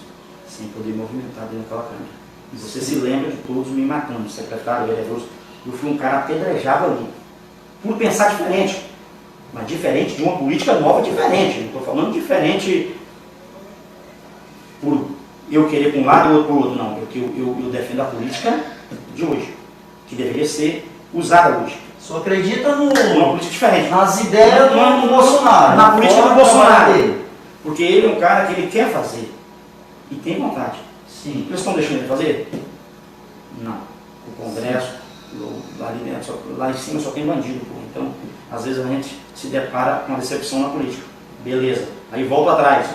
sem poder movimentar dentro daquela Câmara. E você se lembra de todos me matando, secretário, vereadores. Eu fui um cara apedrejado ali, por pensar diferente. Mas diferente de uma política nova, diferente. Não estou falando diferente por eu querer para um lado e outro para o outro, não. Eu defendo a política de hoje, que deveria ser usada hoje. O senhor acredita uma política diferente. Nas ideias do Bolsonaro. Na política do Bolsonaro. Porque ele é um cara que ele quer fazer. E tem vontade. Sim. Eles estão deixando ele fazer? Não. O Congresso, lá em cima só tem bandido. Pô. Então, às vezes a gente se depara com uma decepção na política. Beleza. Aí volta atrás.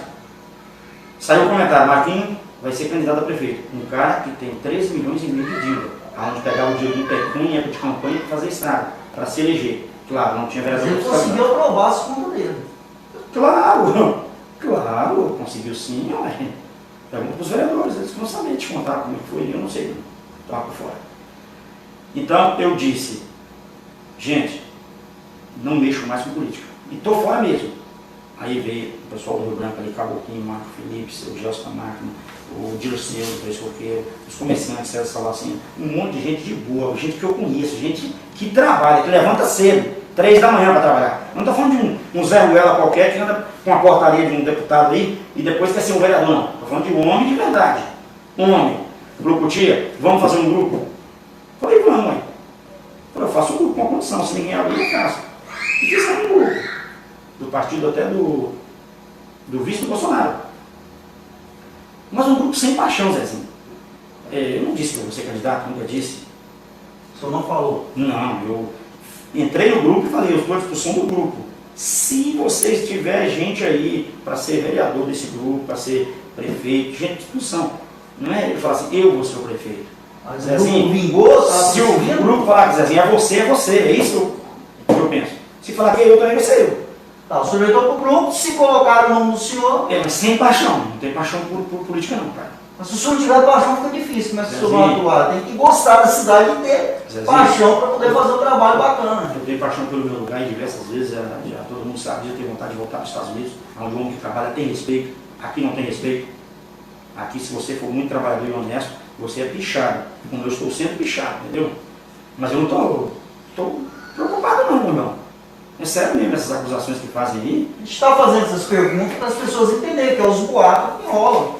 Saiu o comentário, Marquinhos vai ser candidato a prefeito. Um cara que tem 13 milhões e meio de dívida. Aonde pegava o dinheiro do pecunha, época de campanha, para fazer estrada, para se eleger. Claro, não tinha vereador. Ele conseguiu aprovar a segunda dele. Claro, conseguiu sim. Pergunta para os vereadores, eles não sabem te contar como foi, eu não sei, estava por fora. Então, eu disse, gente, não mexo mais com política. E estou fora mesmo. Aí veio o pessoal do Rio Branco ali, Caboquinho, Marco Felipe, o Gelson Camargo, o Dirceu, o Três Coqueiros, os comerciantes, César Salvacinho, um monte de gente de boa, gente que eu conheço, gente que trabalha, que levanta cedo, 3 da manhã para trabalhar. Eu não estou falando de um Zé Ruela qualquer que anda com a portaria de um deputado aí e depois quer ser um vereador, não. Estou falando de um homem de verdade. Um homem. Falou, Tia, vamos fazer um grupo? Falei, vamos, mãe. Falei, eu faço um grupo com a condição, se ninguém abrir, eu faço. E fizeram um grupo. Do partido até do vice do Bolsonaro. Mas um grupo sem paixão, Zezinho. Eu não disse que eu vou ser candidato, nunca disse. O senhor não falou? Não, eu entrei no grupo e falei, eu estou à discussão do grupo. Se vocês tiverem gente aí para ser vereador desse grupo, para ser prefeito, gente de discussão. Não é ele falar assim, eu vou ser o prefeito. Mas Zezinho, vingou, se o grupo falar que Zezinho, é você, é isso que eu penso. Se falar que eu também vai ser eu. Tá, o senhor entrou para o grupo, se colocaram o nome do senhor. Mas sem paixão, não tem paixão por política não, cara. Mas se o senhor não tiver paixão, fica difícil, como é que o senhor vai atuar? Tem que gostar da cidade e ter paixão para poder fazer um trabalho bacana. Eu tenho paixão pelo meu lugar e diversas vezes, já todo mundo sabe, eu tenho vontade de voltar para os Estados Unidos, onde o homem que trabalha tem respeito, aqui não tem respeito. Aqui, se você for muito trabalhador e honesto, você é pichado, como eu estou sendo pichado, entendeu? Mas eu não estou preocupado não, meu irmão. É sério mesmo essas acusações que fazem aí? A gente está fazendo essas perguntas para as pessoas entenderem que é os boatos que rolam.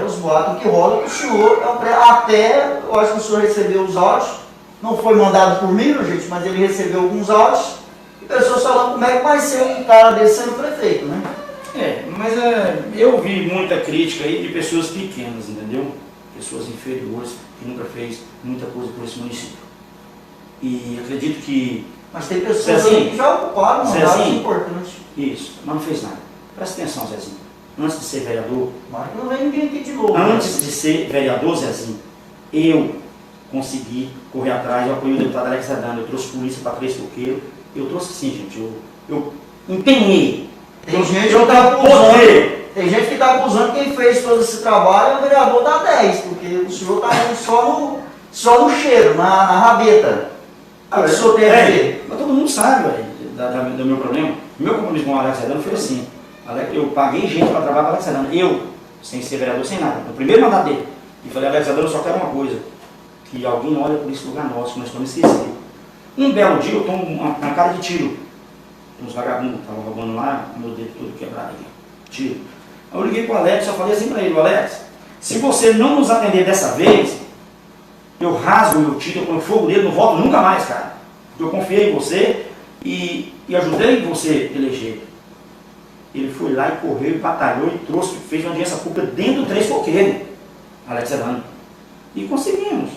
Os boatos que rolam que o senhor, até, eu acho que o senhor recebeu os áudios, não foi mandado por mim, gente, mas ele recebeu alguns áudios, e pessoas falando como é que vai ser um cara desse sendo prefeito, né? Mas eu vi muita crítica aí de pessoas pequenas, entendeu? Pessoas inferiores, que nunca fez muita coisa por esse município. E acredito que... Mas tem pessoas Zezinho, que já ocuparam mandatos importantes. Isso, mas não fez nada. Presta atenção, Zezinho. Antes de ser vereador... Mas não vem ninguém aqui de novo. Antes de ser vereador, Zezinho, eu, consegui correr atrás, eu apoiei o deputado Alex Sedano, eu trouxe polícia para 3 coqueiros, eu trouxe sim, gente, eu empenhei. Tem gente eu que está acusando, poder. tem gente que tá acusando quem fez todo esse trabalho é o vereador da 10, porque o senhor está indo só no cheiro, na rabeta. O que o senhor tem a dizer? Mas todo mundo sabe, velho, do meu problema. Meu compromisso com o Alex Sedano foi assim. Eu paguei gente para trabalhar com o Alex Sedano. Eu, sem ser vereador, sem nada. No primeiro mandato dele. E falei, Alex Sedano, eu só quero uma coisa. Que alguém olhe por esse lugar nosso, que nós estamos esquecidos. Um belo dia eu tomo uma cara de tiro. Uns vagabundos estavam roubando lá, meu dedo todo quebrado aqui. Tiro. Aí eu liguei para o Alex, só falei assim para ele, Alex, se você não nos atender dessa vez, eu rasgo o meu tiro, eu ponho fogo nele, não volto nunca mais, cara. Porque eu confiei em você e ajudei você a eleger. Ele foi lá e correu, e batalhou e trouxe, fez uma audiência pública dentro do 3 coqueiros, Alex Sedano. E conseguimos.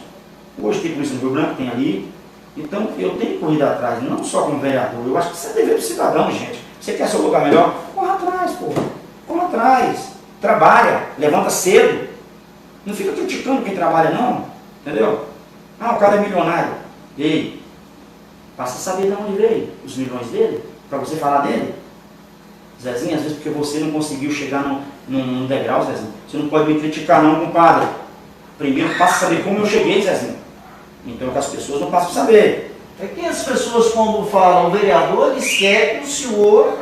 Hoje tem polícia no Rio Branco, tem ali. Então eu tenho corrido atrás, não só como vereador. Eu acho que isso é dever do cidadão, gente. Você quer seu lugar melhor? Corra atrás, pô. Corra atrás. Trabalha, levanta cedo. Não fica criticando quem trabalha, não. Entendeu? Ah, o cara é milionário. Ei, passa a saber de onde veio os milhões dele, para você falar dele. Zezinho, às vezes porque você não conseguiu chegar num degrau, Zezinho. Você não pode me criticar não, compadre. Primeiro passa a saber como eu cheguei, Zezinho. Então que as pessoas não passam a saber. É que as pessoas quando falam vereador, eles querem que o senhor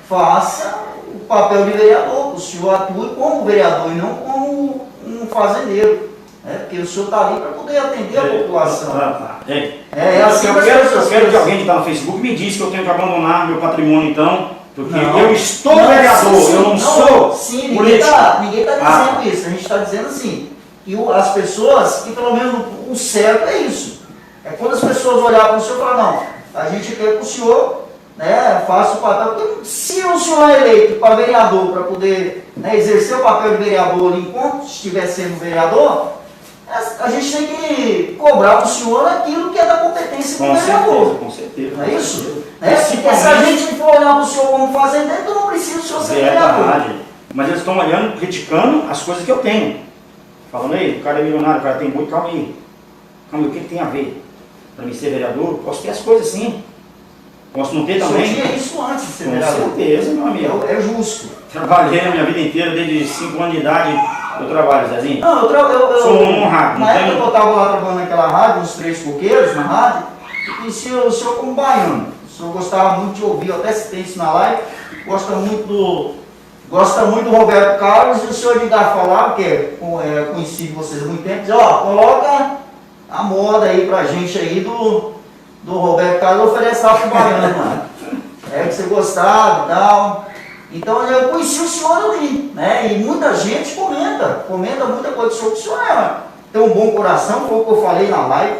faça o papel de vereador, que o senhor atue como vereador e não como um fazendeiro. Porque o senhor está ali para poder atender a população. Assim eu quero que alguém que está no Facebook me diz que eu tenho que abandonar meu patrimônio então, porque eu estou vereador, eu não sou sim, político. Ninguém está dizendo isso, a gente está dizendo assim, que as pessoas, que pelo menos o certo é isso. É quando as pessoas olharem para o senhor e falar, não, a gente quer que o senhor faça o papel, porque se o senhor é eleito para vereador, para poder exercer o papel de vereador enquanto estiver sendo vereador, a gente tem que cobrar do senhor aquilo que é da competência do vereador. Com certeza. Não é isso? Porque se a gente for olhar para o senhor como fazendeiro, então não precisa o senhor ser vereador. Mas eles estão olhando, criticando as coisas que eu tenho. Falando aí, o cara é milionário, o cara tem muito, calma aí. Calma aí, o que tem a ver? Para mim ser vereador, posso ter as coisas sim. Posso não ter também. O senhor tinha isso antes de ser vereador. Com certeza, meu amigo. É justo. Trabalhei na minha vida inteira, desde 5 anos de idade, eu trabalho, Zezinho. Não, eu sou um honrado. Na época que eu estava lá trabalhando naquela rádio, nos 3 coqueiros, na rádio, eu conheci o senhor como baiano. O senhor gostava muito de ouvir, eu até citei isso na live, gosta muito do Roberto Carlos, e o senhor Edgar falar, porque conheci vocês há muito tempo, diz, coloca a moda aí pra gente aí do Roberto Carlos, oferece algo baiano, mano. Que você gostava e tal. Então eu conheci o senhor ali, e muita gente comenta muita coisa sobre o senhor. Tem um bom coração, foi o que eu falei na live.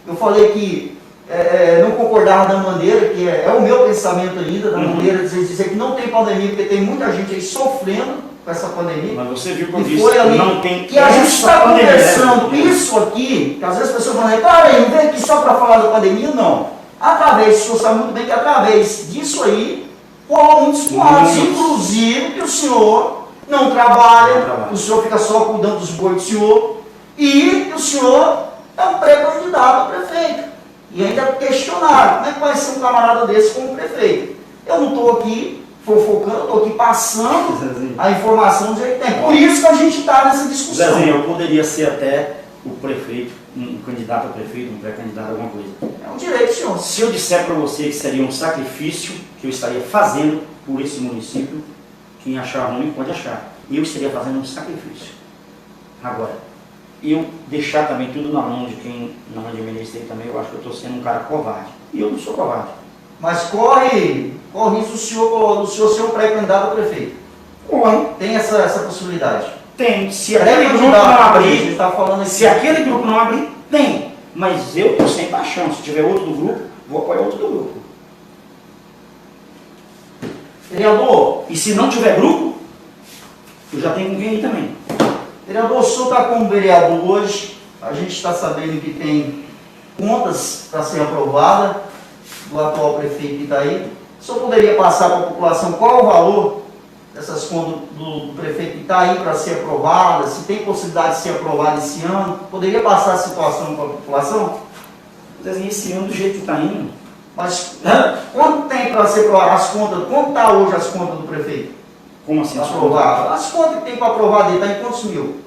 Eu falei que não concordava da maneira, que é o meu pensamento ainda, da maneira de dizer que não tem pandemia, porque tem muita gente aí sofrendo com essa pandemia. Mas você viu que eu e disse foi ali, não tem que a gente está pandemia, conversando isso aqui, que às vezes as pessoas falam, cara, não vem aqui só para falar da pandemia, não. Através, o senhor sabe muito bem que através disso aí, rolou muitos quadros, inclusive que o senhor não trabalha, o senhor fica só cuidando dos bois do senhor, e que o senhor é um pré-candidato a prefeito. E ainda questionaram, como é que vai ser um camarada desse como prefeito? Eu não estou aqui fofocando, estou aqui passando Zezinho, a informação do jeito que tem. Por isso que a gente está nessa discussão. Zezinho, eu poderia ser até o prefeito, um candidato a prefeito, um pré-candidato a alguma coisa. É um direito, senhor. Se eu disser para você que seria um sacrifício que eu estaria fazendo por esse município, quem achar ruim pode achar. Eu estaria fazendo um sacrifício. Agora, eu deixar também tudo na mão de quem não administrei também, eu acho que eu estou sendo um cara covarde. E eu não sou covarde. Mas corre isso o senhor ser um pré-candidato a prefeito. Corre. Tem essa possibilidade. Tem. Se aquele grupo não abrir, tá falando aqui. se aquele grupo não abrir, tem. Mas eu estou sem paixão. Se tiver outro do grupo, vou apoiar outro do grupo. Vereador, E se não tiver grupo, eu já tenho com quem ir também. Vereador, o senhor está como vereador hoje, a gente está sabendo que tem contas para ser aprovada do atual prefeito que está aí. O senhor poderia passar para a população qual é o valor essas contas do prefeito que está aí para ser aprovada, se tem possibilidade de ser aprovada esse ano, poderia passar a situação para a população? Esse ano, do jeito que está indo, Mas quanto tem para ser aprovada as contas? Quanto está hoje as contas do prefeito? como assim? Aprovar. As contas que tem para aprovar dele, está em quantos mil?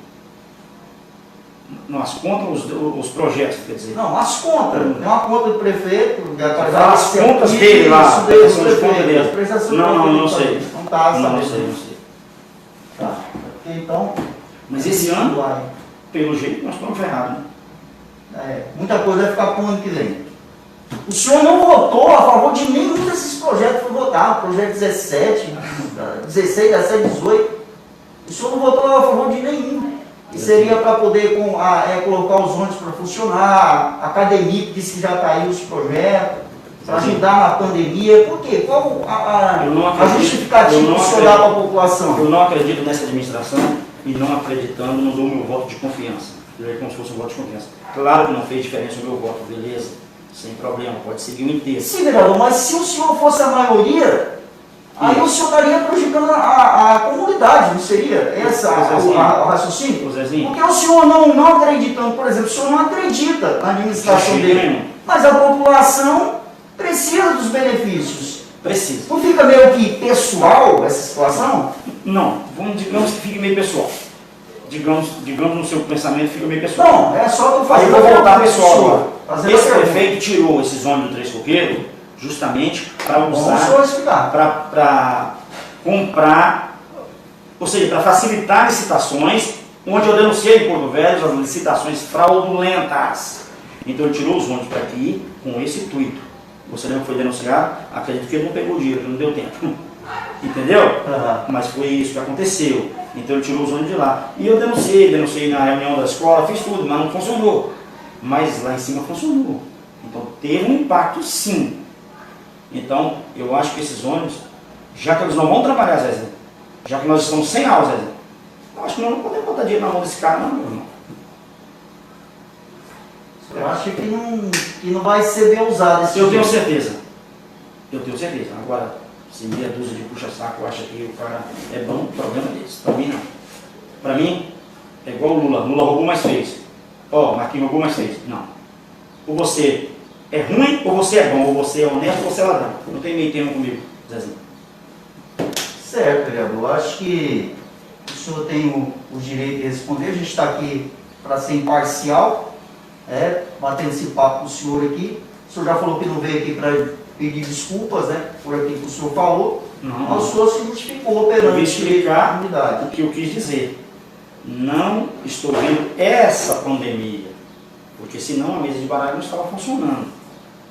Não, as contas, os projetos, quer dizer. Não, as contas. Tem uma conta do prefeito. As contas dele lá, Isso a dele, prestação de conta prefeito, dele. as prestações Não, de não, conta não dele, sei. Não está Não, sabendo. sei, não sei. Tá. Então, Mas esse ano, vai. pelo jeito, nós estamos ferrados, né? Muita coisa vai ficar para o ano que vem. O senhor não votou a favor de nenhum desses projetos que foi votado, projeto 17, 16, 17, 18. O senhor não votou a favor de nenhum. E seria para poder colocar os ônibus para funcionar, a academia que disse que já caiu os projetos, para ajudar na pandemia. Por quê? Qual a justificativa do senhor dar para a população? Eu não acredito nessa administração e não acreditando, não dou meu voto de confiança. É como se fosse um voto de confiança. Claro que não fez diferença o meu voto, beleza, sem problema, pode seguir o inteiro. Sim, vereador, mas se o senhor fosse a maioria, aí o senhor estaria prejudicando a comunidade, não seria esse o raciocínio? O Zezinho. Porque o senhor não acreditando, por exemplo, o senhor não acredita na administração De dele, nenhum. mas a população precisa dos benefícios. Precisa. Não fica meio que pessoal essa situação? Não, digamos que fique meio pessoal. Digamos no seu pensamento fica meio pessoal. Não, é só que eu Aí fazer. eu vou voltar pessoal agora. Fazendo Esse a pergunta. prefeito tirou esses ônibus do Três Coqueiros justamente para Vamos só usar, explicar. para comprar, ou seja, para facilitar licitações, onde eu denunciei em Porto Velho as licitações fraudulentas. Então ele tirou os ônibus para aqui com esse intuito. Você lembra que foi denunciado? Acredito que ele não pegou o dinheiro, não deu tempo. Entendeu? Uhum. Mas foi isso que aconteceu. Então ele tirou os ônibus de lá. E eu denunciei na reunião da escola, fiz tudo, mas não funcionou. Mas lá em cima funcionou. Então teve um impacto sim. Então eu acho que esses ônibus, já que eles não vão trabalhar, Zezé, já que nós estamos sem aula, Zezé, eu acho que nós não podemos botar dinheiro na mão desse cara, não, meu irmão. Eu acho que não vai ser bem usado esse Eu tenho dinheiro. certeza. Eu tenho certeza. Agora, se meia dúzia de puxa-saco acha que o cara é bom, problema deles. Para mim, não. Para mim, é igual o Lula. Lula roubou, mas fez. Ó, Marquinhos roubou, mas fez. Não. Ou você é ruim, ou você é bom. Ou você é honesto, ou você é ladrão. Não tem meio termo comigo, Zezinho. Certo, vereador. Acho que o senhor tem o direito de responder. A gente está aqui para ser imparcial, batendo esse papo com o senhor aqui. O senhor já falou que não veio aqui para pedir desculpas, por aquilo que o senhor falou. Não. Mas o senhor se justificou Eu vim perante a explicar comunidade. o que eu quis dizer. Não estou vendo essa pandemia, porque senão a mesa de baralho não estava funcionando.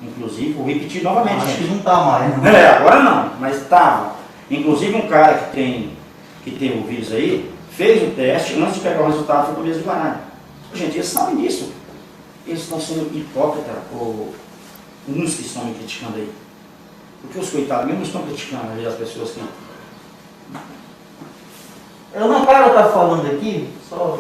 Inclusive, vou repetir novamente. Acho que gente. não está mais, né? Agora não, mas estava. Inclusive um cara que tem o vírus aí, fez o teste, antes de pegar o resultado, foi para a mesa de baralho. Gente, eles sabem disso. Eles estão sendo hipócritas, ou uns que estão me criticando aí. Porque os coitados mesmo estão criticando aí as pessoas que... Ana Carla está falando aqui, só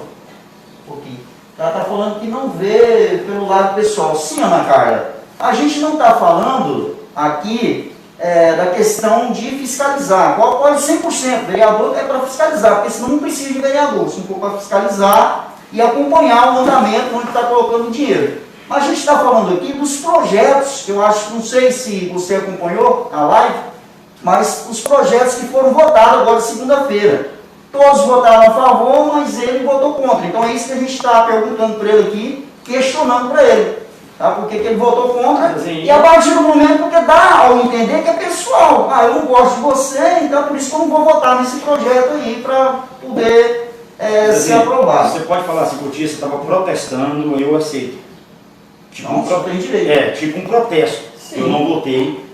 um pouquinho. Ela está falando que não vê pelo lado pessoal. Sim, Ana Carla, a gente não está falando aqui da questão de fiscalizar. Qual 100%? Vereador é para fiscalizar, porque senão não precisa de vereador. Se não for para fiscalizar e acompanhar o andamento onde está colocando o dinheiro. Mas a gente está falando aqui dos projetos, que eu acho, não sei se você acompanhou a live, mas os projetos que foram votados agora segunda-feira. Todos votaram a favor, mas ele votou contra. Então é isso que a gente está perguntando para ele aqui, questionando para ele. Tá? Por que ele votou contra? Sim. E a partir do momento, porque dá ao entender que é pessoal. Eu não gosto de você, então por isso que eu não vou votar nesse projeto aí para poder ser aprovado. Você pode falar assim, Coutinho, você estava protestando, eu aceito. Tipo Não, só tem direito. Tipo um protesto. Sim. Eu não votei.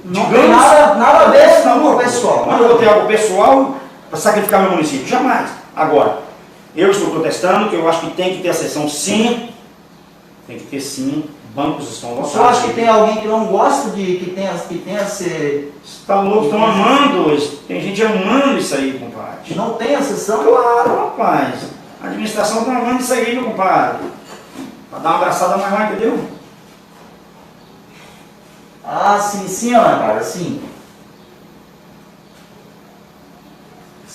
Não tem nada a ver com o pessoal. Mas eu votei algo pessoal para sacrificar meu município. Jamais. Agora, eu estou protestando, que eu acho que tem que ter a sessão sim. Tem que ter sim. Bancos estão lotados. Você acha que tem alguém que não gosta de que tenha ser. Está louco, estão amando isso. Tem gente amando isso aí, compadre. Que não tenha sessão? Claro, rapaz. A administração está amando isso aí, meu compadre. Para dar uma abraçada mais lá, entendeu? Ah, sim, Ana Carla, sim.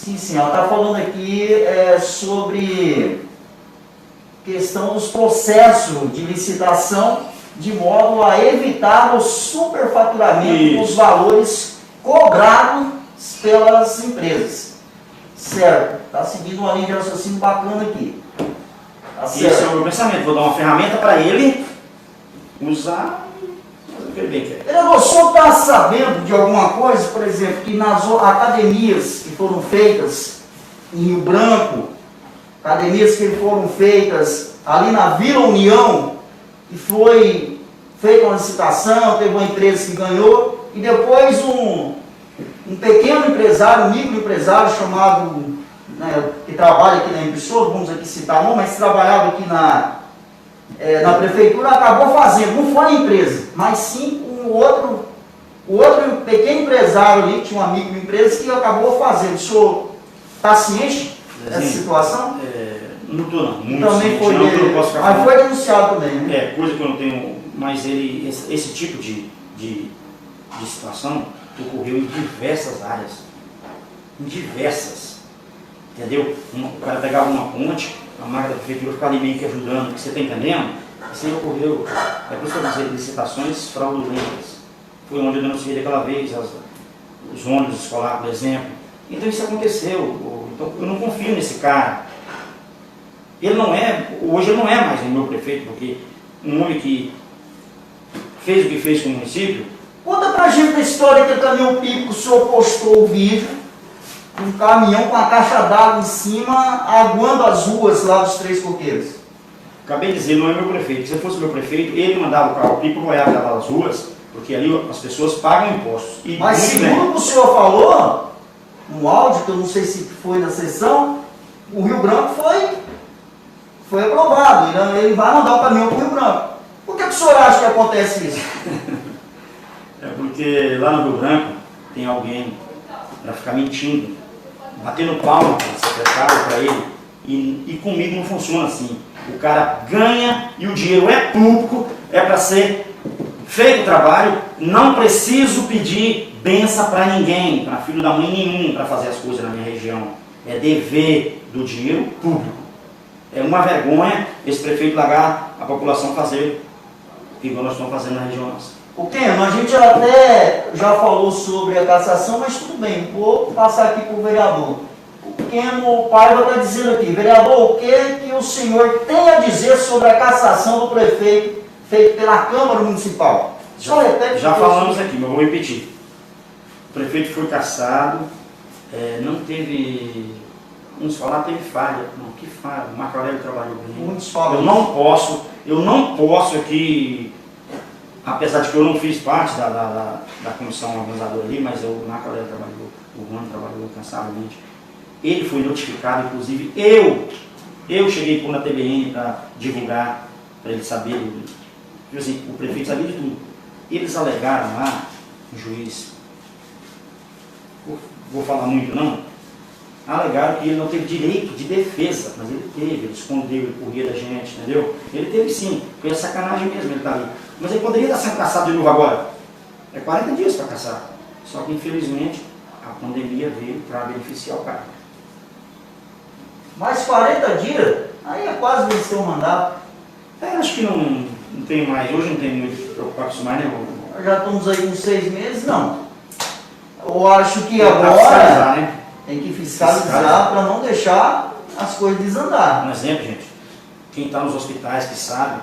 Sim, ela está falando aqui sobre questão dos processos de licitação, de modo a evitar o superfaturamento dos valores cobrados pelas empresas. Certo? Está seguindo uma linha de raciocínio bacana aqui. Tá certo. Esse é o meu pensamento. Vou dar uma ferramenta para ele usar e fazer o que ele bem quer. Vereador, o senhor está sabendo de alguma coisa, por exemplo, que nas academias que foram feitas em Rio Branco, academias que foram feitas ali na Vila União, e foi feita uma licitação, teve uma empresa que ganhou, e depois um pequeno empresário, um microempresário chamado, né, que trabalha aqui na emissora, vamos aqui citar não, mas trabalhava aqui na prefeitura, acabou fazendo, não foi a empresa, mas sim o outro pequeno empresário ali, tinha uma microempresa que acabou fazendo. O senhor está ciente dessa situação? Não estou não, muito Também ciente, foi, não posso ficar mas falando. foi denunciado também, né? Coisa que eu não tenho, mas esse tipo de situação ocorreu em diversas áreas, em diversas, entendeu? O cara pegava uma ponte, a máquina da prefeitura ficava ali meio que ajudando, você está entendendo? Isso aí ocorreu, é por isso que eu dizer, licitações fraudulentas. Foi onde eu denunciei daquela vez, os ônibus escolares, por exemplo. Então isso aconteceu, então eu não confio nesse cara. Hoje ele não é mais o meu prefeito, porque um homem que fez o que fez com o município. Conta pra gente a história que caminhão pipo, o senhor postou o vídeo, um caminhão com a caixa d'água em cima, aguando as ruas lá dos Três Coqueiros. Acabei de dizer, não é meu prefeito. Se fosse meu prefeito, ele mandava o carro pipo molhar as ruas, porque ali as pessoas pagam impostos. Mas segundo o que o senhor falou, no áudio, que eu não sei se foi na sessão, o Rio Branco foi aprovado. Ele vai mandar o caminhão para o Rio Branco. Por que o senhor acha que acontece isso? É porque lá no Rio Branco tem alguém para ficar mentindo, batendo palma para o secretário, para ele, e comigo não funciona assim. O cara ganha e o dinheiro é público, é para ser feito o trabalho, não preciso pedir benção para ninguém, para filho da mãe nenhum, para fazer as coisas na minha região. É dever do dinheiro público. É uma vergonha esse prefeito largar a população fazer o que nós estamos fazendo na região nossa. O Keno, a gente até já falou sobre a cassação, mas tudo bem, vou passar aqui para o vereador. O Keno Paiva está dizendo aqui, vereador, o que o senhor tem a dizer sobre a cassação do prefeito feita pela Câmara Municipal? Já falamos aqui, mas vou repetir. O prefeito foi cassado, não teve, uns falar teve falha. Não, que falha, o Marco Aurélio trabalhou bem. Muitos falam. Eu não posso aqui, apesar de que eu não fiz parte da comissão organizadora ali, mas o Marco Aurélio trabalhou, o Juan trabalhou incansavelmente. Ele foi notificado, inclusive eu cheguei por na TBN para divulgar, para ele saber, assim, o prefeito sabia de tudo. Eles alegaram lá, o juiz, vou falar muito não, alegaram que ele não teve direito de defesa, mas ele teve, ele escondeu, ele corria da gente, entendeu? Ele teve sim, foi a sacanagem mesmo, ele tá ali. Mas ele poderia estar sendo caçado de novo agora. É 40 dias para caçar. Só que infelizmente a pandemia veio para beneficiar o cara. Mais 40 dias? Aí é quase vencer o mandato. Acho que não tem mais, hoje não tem muito que preocupar com isso mais, né? Já estamos aí com 6 meses, não. Eu acho que Fiscalizar, agora né? tem que fiscalizar para não deixar as coisas desandar. Um exemplo, gente, quem está nos hospitais que sabe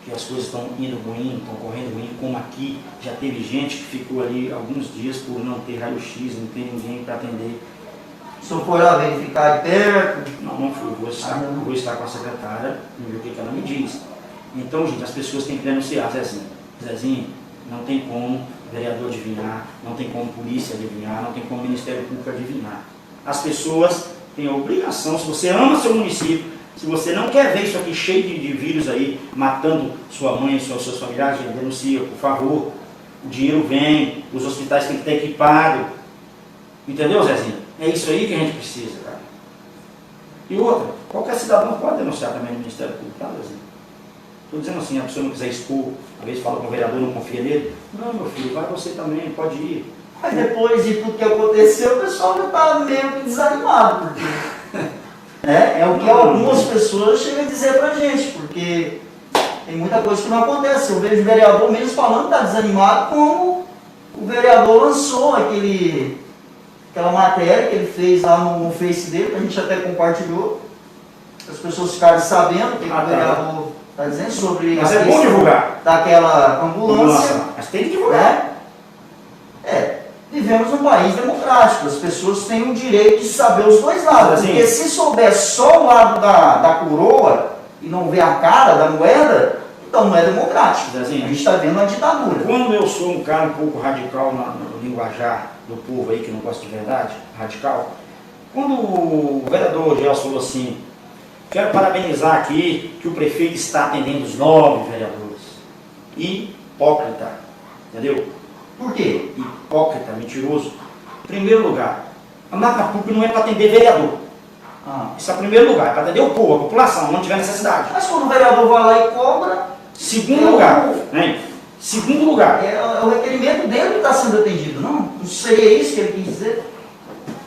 que as coisas estão indo ruim, estão correndo ruim, como aqui, já teve gente que ficou ali alguns dias por não ter raio-x, não ter ninguém para atender. O senhor foi lá verificar de perto? Não fui, vou estar com a secretária e ver o que ela me diz. Então, gente, as pessoas têm que denunciar, Zezinho, não tem como vereador adivinhar, não tem como polícia adivinhar, não tem como Ministério Público adivinhar. As pessoas têm a obrigação, se você ama seu município, se você não quer ver isso aqui cheio de vírus aí, matando sua mãe, seus familiares, denuncia, por favor. O dinheiro vem, os hospitais têm que estar equipados. Entendeu, Zezinho? É isso aí que a gente precisa, cara. E outra, qualquer cidadão pode denunciar também no Ministério Público, tá, Zezinho? Estou dizendo assim, a pessoa não quiser expor, às vezes fala com o vereador, não confia nele. Não, meu filho, vai você também, pode ir. Aí depois de tudo que aconteceu, o pessoal já está meio que desanimado, porque é o que algumas pessoas chegam a dizer pra gente, porque tem muita coisa que não acontece. Eu vejo o vereador mesmo falando que está desanimado, como o vereador lançou aquela matéria que ele fez lá no Face dele, que a gente até compartilhou, as pessoas ficarem sabendo o que o vereador está dizendo sobre Mas é bom divulgar daquela ambulância. Mas tem que divulgar. Vivemos num país democrático, as pessoas têm o direito de saber os dois lados. Assim, porque se souber só o lado da coroa e não ver a cara da moeda, então não é democrático. Assim, a gente está vendo uma ditadura. Quando eu sou um cara um pouco radical no linguajar do povo aí, que não gosta de verdade, radical, quando o vereador Gelson falou assim, quero parabenizar aqui que o prefeito está atendendo os 9 vereadores. Hipócrita, entendeu? Por quê? Hipócrita, mentiroso. Em primeiro lugar, a máquina pública não é para atender vereador. Isso é em primeiro lugar, é para atender o povo, a população, onde tiver necessidade. Mas quando o vereador vai lá e cobra... Segundo lugar, né? Segundo lugar. É o requerimento dele que está sendo atendido, não? Não seria isso que ele quis dizer?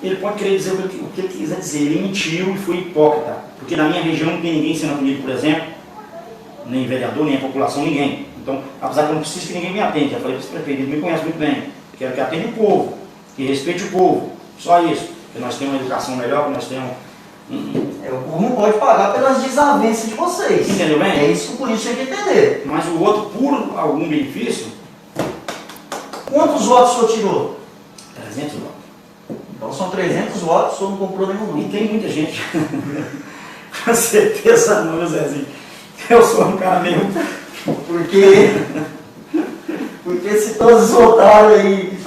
Ele pode querer dizer o que ele quiser dizer. Ele mentiu e foi hipócrita. Porque na minha região não tem ninguém sendo atendido, por exemplo, nem vereador, nem a população, ninguém. Então, apesar que eu não preciso que ninguém me atende, já falei para esse prefeito, ele me conhece muito bem. Quero que atenda o povo, que respeite o povo. Só isso. Que nós temos uma educação melhor, que nós temos... O povo não pode pagar pelas desavenças de vocês. Entendeu bem? É isso que o político tem que entender. Mas o outro, por algum benefício... Quantos votos o senhor tirou? 300 votos. Então são 300 votos, o senhor não comprou nenhum não. E tem muita gente. Com certeza não, Zezinho. Eu sou um cara meio... Porque se todos votaram aí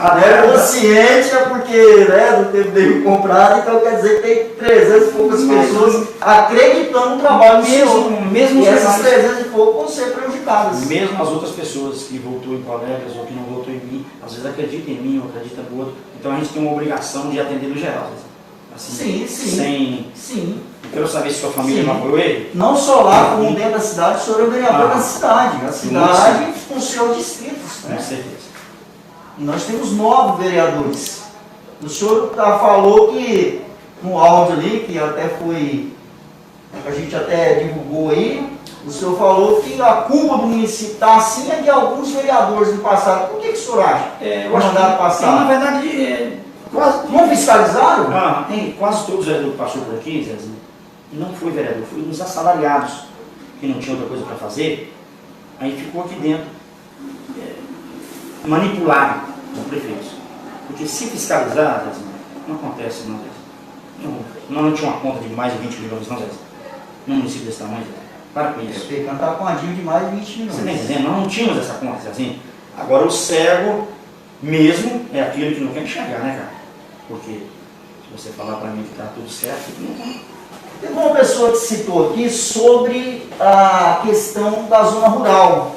consciente é porque não teve nenhum comprado, então quer dizer que tem 300 e poucas pessoas acreditando no trabalho do senhor. Mesmo e essas 300 e poucas vão ser prejudicadas. Mesmo as outras pessoas que votou em colegas ou que não votou em mim, às vezes acreditam em mim ou acreditam no outro. Então a gente tem uma obrigação de atender no geral. Assim, Sim. Eu quero saber se sua família não apoiou ele. Não só lá, como dentro da cidade, o senhor é o vereador da cidade. A cidade com seus distritos. Com certeza. E nós temos 9 vereadores. O senhor falou que, no áudio ali, que até foi, a gente até divulgou aí, o senhor falou que a culpa do município está acima de alguns vereadores do passado. Por que o senhor acha? Eu acho que, na verdade, quase... Não fiscalizaram? Quase todos os vereadores que passaram por aqui, Zezinho, não foi vereador, foi uns assalariados que não tinham outra coisa para fazer, aí ficou aqui dentro, manipulado por prefeitos. Porque se fiscalizar, Zezinho, não acontece, não, Zezinho. Não tinha uma conta de mais de 20 milhões, não, Zezinho. Num município desse tamanho, Zezinho. Para com isso. O Pecan está com uma dívida de mais de 20 milhões. Você está entendendo? Nós não tínhamos essa conta, Zezinho. Agora o cego mesmo é aquele que não quer enxergar, né, cara? Porque se você falar para mim que está tudo certo, não está. Tem uma pessoa que citou aqui sobre a questão da zona rural,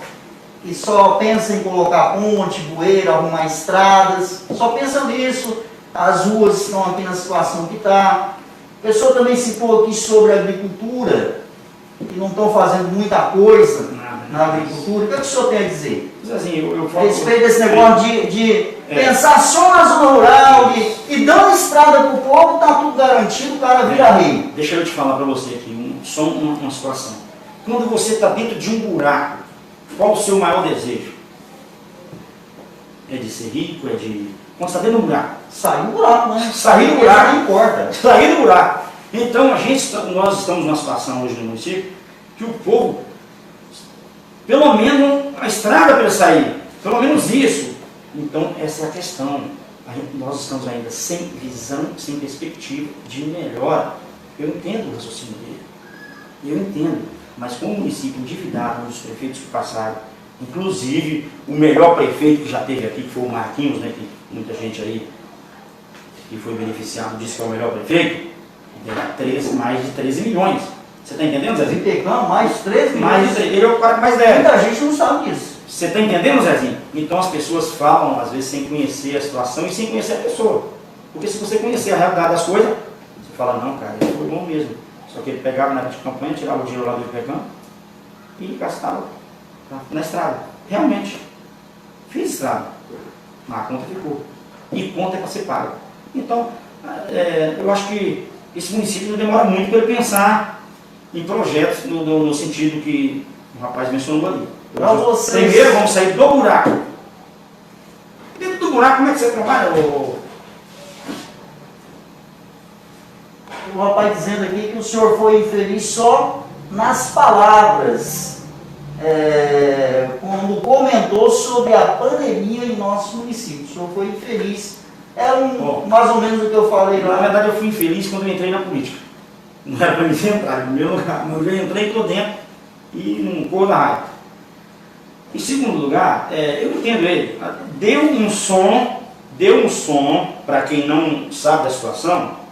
que só pensa em colocar ponte, bueiro, arrumar estradas, só pensa nisso, as ruas estão aqui na situação que está. A pessoa também citou aqui sobre a agricultura, que não estão fazendo muita coisa na agricultura. O que o senhor tem a dizer? Assim, eu falo... Respeito desse negócio de pensar só na zona rural e dando estrada para o povo, está tudo garantido, o cara vira rei. Deixa eu te falar para você aqui, só uma situação. Quando você está dentro de um buraco, qual o seu maior desejo? É de ser rico? É de... Quando você está dentro do buraco? Sair do buraco, né? Sair do buraco. Não importa. Sair do buraco. Então, nós estamos numa situação hoje no município que o povo, pelo menos a estrada para ele sair, pelo menos isso. Então, essa é a questão. Nós estamos ainda sem visão, sem perspectiva de melhora. Eu entendo o raciocínio dele. Eu entendo. Mas como o município endividado, um dos prefeitos que passaram, inclusive o melhor prefeito que já teve aqui, que foi o Marquinhos, né, que muita gente aí que foi beneficiado disse que é o melhor prefeito, deu mais de 13 milhões. Você está entendendo, Zezinho? Pegando mais de 13 milhões. Mais de 13, ele é o cara que mais deve. Muita gente não sabe disso. Você está entendendo, Zezinho? Então as pessoas falam, às vezes, sem conhecer a situação e sem conhecer a pessoa. Porque se você conhecer a realidade das coisas, você fala, não, cara, ele foi bom mesmo. Só que ele pegava na época de campanha, tirava o dinheiro lá do IPECAM e gastava na estrada. Realmente. Fiz estrada. Mas a conta ficou. e conta é para ser paga. Então, eu acho que esse município não demora muito para ele pensar em projetos no sentido que o rapaz mencionou ali. Primeiro vamos sair do buraco. Dentro do buraco, como é que você trabalha? O rapaz dizendo aqui que o senhor foi infeliz só nas palavras, quando comentou sobre a pandemia em nosso município. O senhor foi infeliz. Mais ou menos o que eu falei lá. Na verdade, eu fui infeliz quando eu entrei na política. Não era para mim entrar, no meu lugar. Mas eu entrei, estou dentro e não corro da raiva. Em segundo lugar, eu entendo ele. Deu um som para quem não sabe da situação,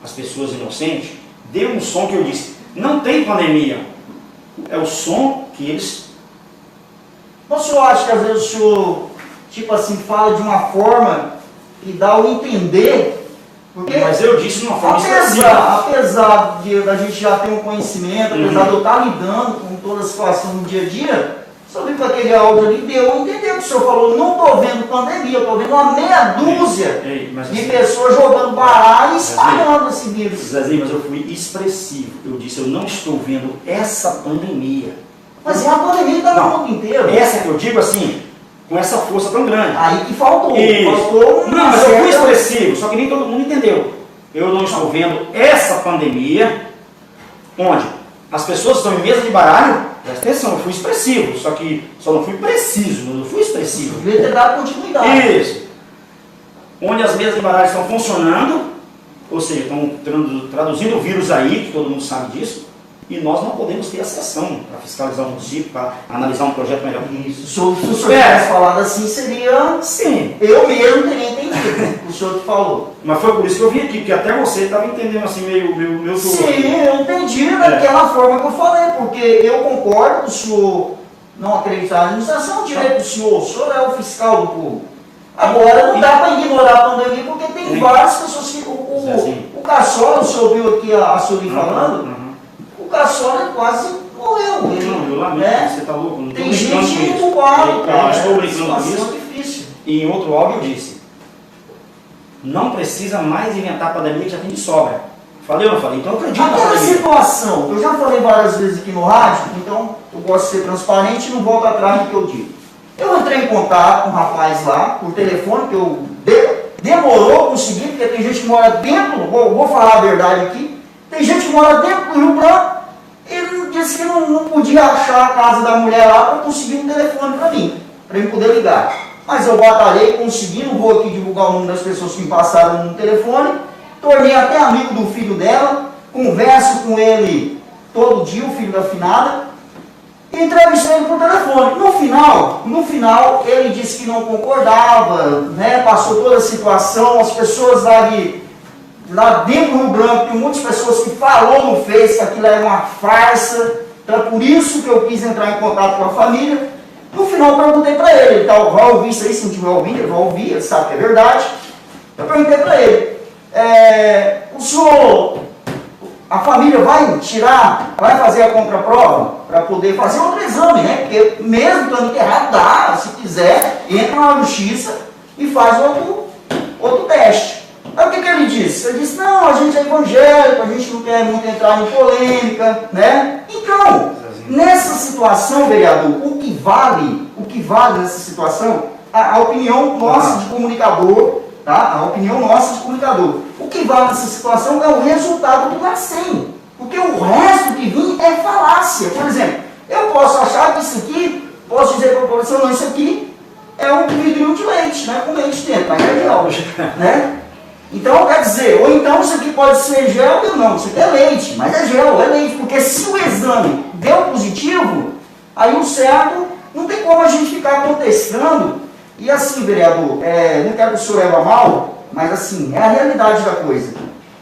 as pessoas inocentes, deu um som que eu disse, não tem pandemia. É o som que eles... O senhor acha que às vezes o senhor, tipo assim, fala de uma forma que dá o entender? Porque mas eu disse de uma forma apesar da gente já ter um conhecimento, apesar de eu estar lidando com toda a situação no dia a dia, só vi com aquele áudio ali, deu a entender que o senhor falou, não estou vendo pandemia, eu estou vendo uma meia dúzia de pessoas jogando baralho e espalhando esse vírus. Zezinho, mas eu fui expressivo. Eu disse, eu não estou vendo essa pandemia. Mas é a pandemia está no mundo inteiro. Essa que eu digo assim, com essa força tão grande. Aí que faltou. Não, mas eu fui expressivo, só que nem todo mundo entendeu. Eu não estou vendo essa pandemia, onde as pessoas estão em mesa de baralho. Presta atenção, eu fui expressivo, só não fui preciso, não fui expressivo. Devia ter dado continuidade. Isso. Onde as mesas de baralho estão funcionando, ou seja, estão traduzindo o vírus aí, que todo mundo sabe disso, e nós não podemos ter a sessão para fiscalizar o município, para analisar um projeto melhor. Isso. Se o senhor tivesse falado assim, seria... Sim. Eu mesmo teria entendido o senhor que falou. Mas foi por isso que eu vim aqui, porque até você estava entendendo assim, meu Sim, eu entendi daquela forma que eu falei, porque eu concordo que o senhor não acreditar na administração, direito do senhor, o senhor é o fiscal do povo. Agora não dá para ignorar a pandemia, porque tem várias pessoas que... O Caçola, o senhor ouviu aqui a Sueli falando, o Caçola quase morreu. Não, eu lamento, você está louco, não estou tem brincando gente com isso. incubada, Estou brincando com isso. Difícil. E em outro áudio eu disse, não precisa mais inventar pandemia que já tem de sobra. Falei ou não falei? Então eu acredito na Aquela pandemia. situação, eu já falei várias vezes aqui no rádio, então eu gosto de ser transparente e não volto atrás do que eu digo. Eu entrei em contato com um rapaz lá, por telefone, que eu demorou a conseguir, porque tem gente que mora dentro, vou falar a verdade aqui, tem gente que mora dentro do Rio Branco, ele disse que não podia achar a casa da mulher lá para conseguir um telefone para mim poder ligar. Mas eu batalhei, consegui, não vou aqui divulgar o nome das pessoas que me passaram no telefone, tornei até amigo do filho dela, converso com ele todo dia, o filho da finada, e entrevistei ele por telefone. No final, ele disse que não concordava, né, passou toda a situação, as pessoas lá dentro do Rio Branco, tem muitas pessoas que falou no Face que aquilo era uma farsa, então é por isso que eu quis entrar em contato com a família. No final eu perguntei para ele vai ouvir isso aí, se não estiver ouvindo, ele vai ouvir, ele sabe que é verdade. Eu perguntei para ele, o senhor, a família vai fazer a contraprova para poder fazer outro exame, né? Porque mesmo estando enterrado, dá, se quiser, entra na justiça e faz outro teste. Aí o que ele disse? Ele disse, não, a gente é evangélico, a gente não quer muito entrar em polêmica, né? Então, nessa situação, vereador, o que vale nessa situação, a opinião nossa de comunicador, tá? A opinião nossa de comunicador. O que vale nessa situação é o resultado do LACEN, porque o resto que vem é falácia. Por exemplo, eu posso achar que isso aqui, posso dizer para a população, não, isso aqui é um vidrinho de leite, né? Com leite dentro, mas é gel, né? Então, quer dizer, ou então isso aqui pode ser gel ou não, isso aqui é leite, mas é gel, é leite, porque se o exame deu positivo, aí o certo, não tem como a gente ficar contestando. E assim, vereador, não quero que o senhor leve a mal, mas assim, é a realidade da coisa.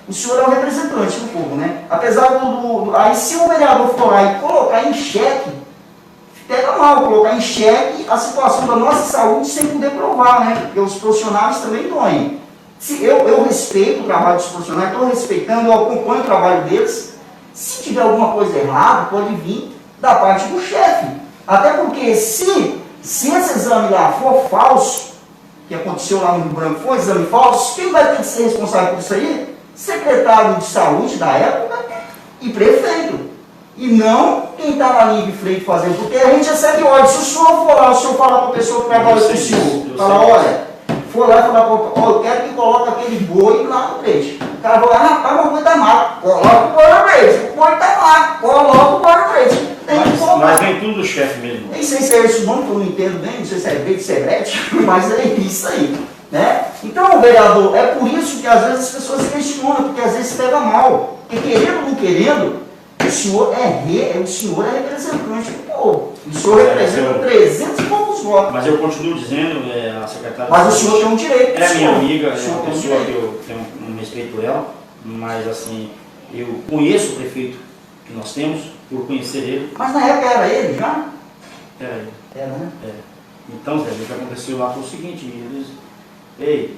O senhor é o representante do povo, né? Apesar aí se o vereador for lá e colocar em xeque, pega mal colocar em xeque a situação da nossa saúde sem poder provar, né? Porque os profissionais também doem. Eu respeito o trabalho dos profissionais, estou respeitando, eu acompanho o trabalho deles. Se tiver alguma coisa errada, pode vir da parte do chefe. Até porque se esse exame lá for falso, que aconteceu lá no Rio Branco foi exame falso, quem vai ter que ser responsável por isso aí? Secretário de saúde da época e prefeito. E não quem está na linha de frente fazendo, porque a gente recebe ordem. Se o senhor for lá, o senhor falar para a pessoa que trabalha com o senhor, falar, olha, for lá e falar para eu quero que coloque aquele boi lá no leite. O cara vai lá, rapaz, mas o boi está magro, coloca o boi no leite. O boi está magro, coloca o boi no leite. Mas vem tudo do chefe mesmo. Nem sei se é esse o nome, que eu não entendo bem, não sei se é leite, se é brete, mas é isso aí. Né? Então, vereador, é por isso que às vezes as pessoas se questionam, porque às vezes pega mal. Porque querendo ou não querendo, o senhor o senhor é representante do povo. O senhor representa 300 e poucos votos. Mas eu continuo dizendo, a secretária... Mas o senhor tem um direito. É minha amiga, é uma tem pessoa que eu tenho um respeito por ela, mas assim, eu conheço o prefeito que nós temos, por conhecer ele. Mas na época era ele já? Era ele. Era, né? É. Então, Zé, o que aconteceu lá foi o seguinte, eles... Ei,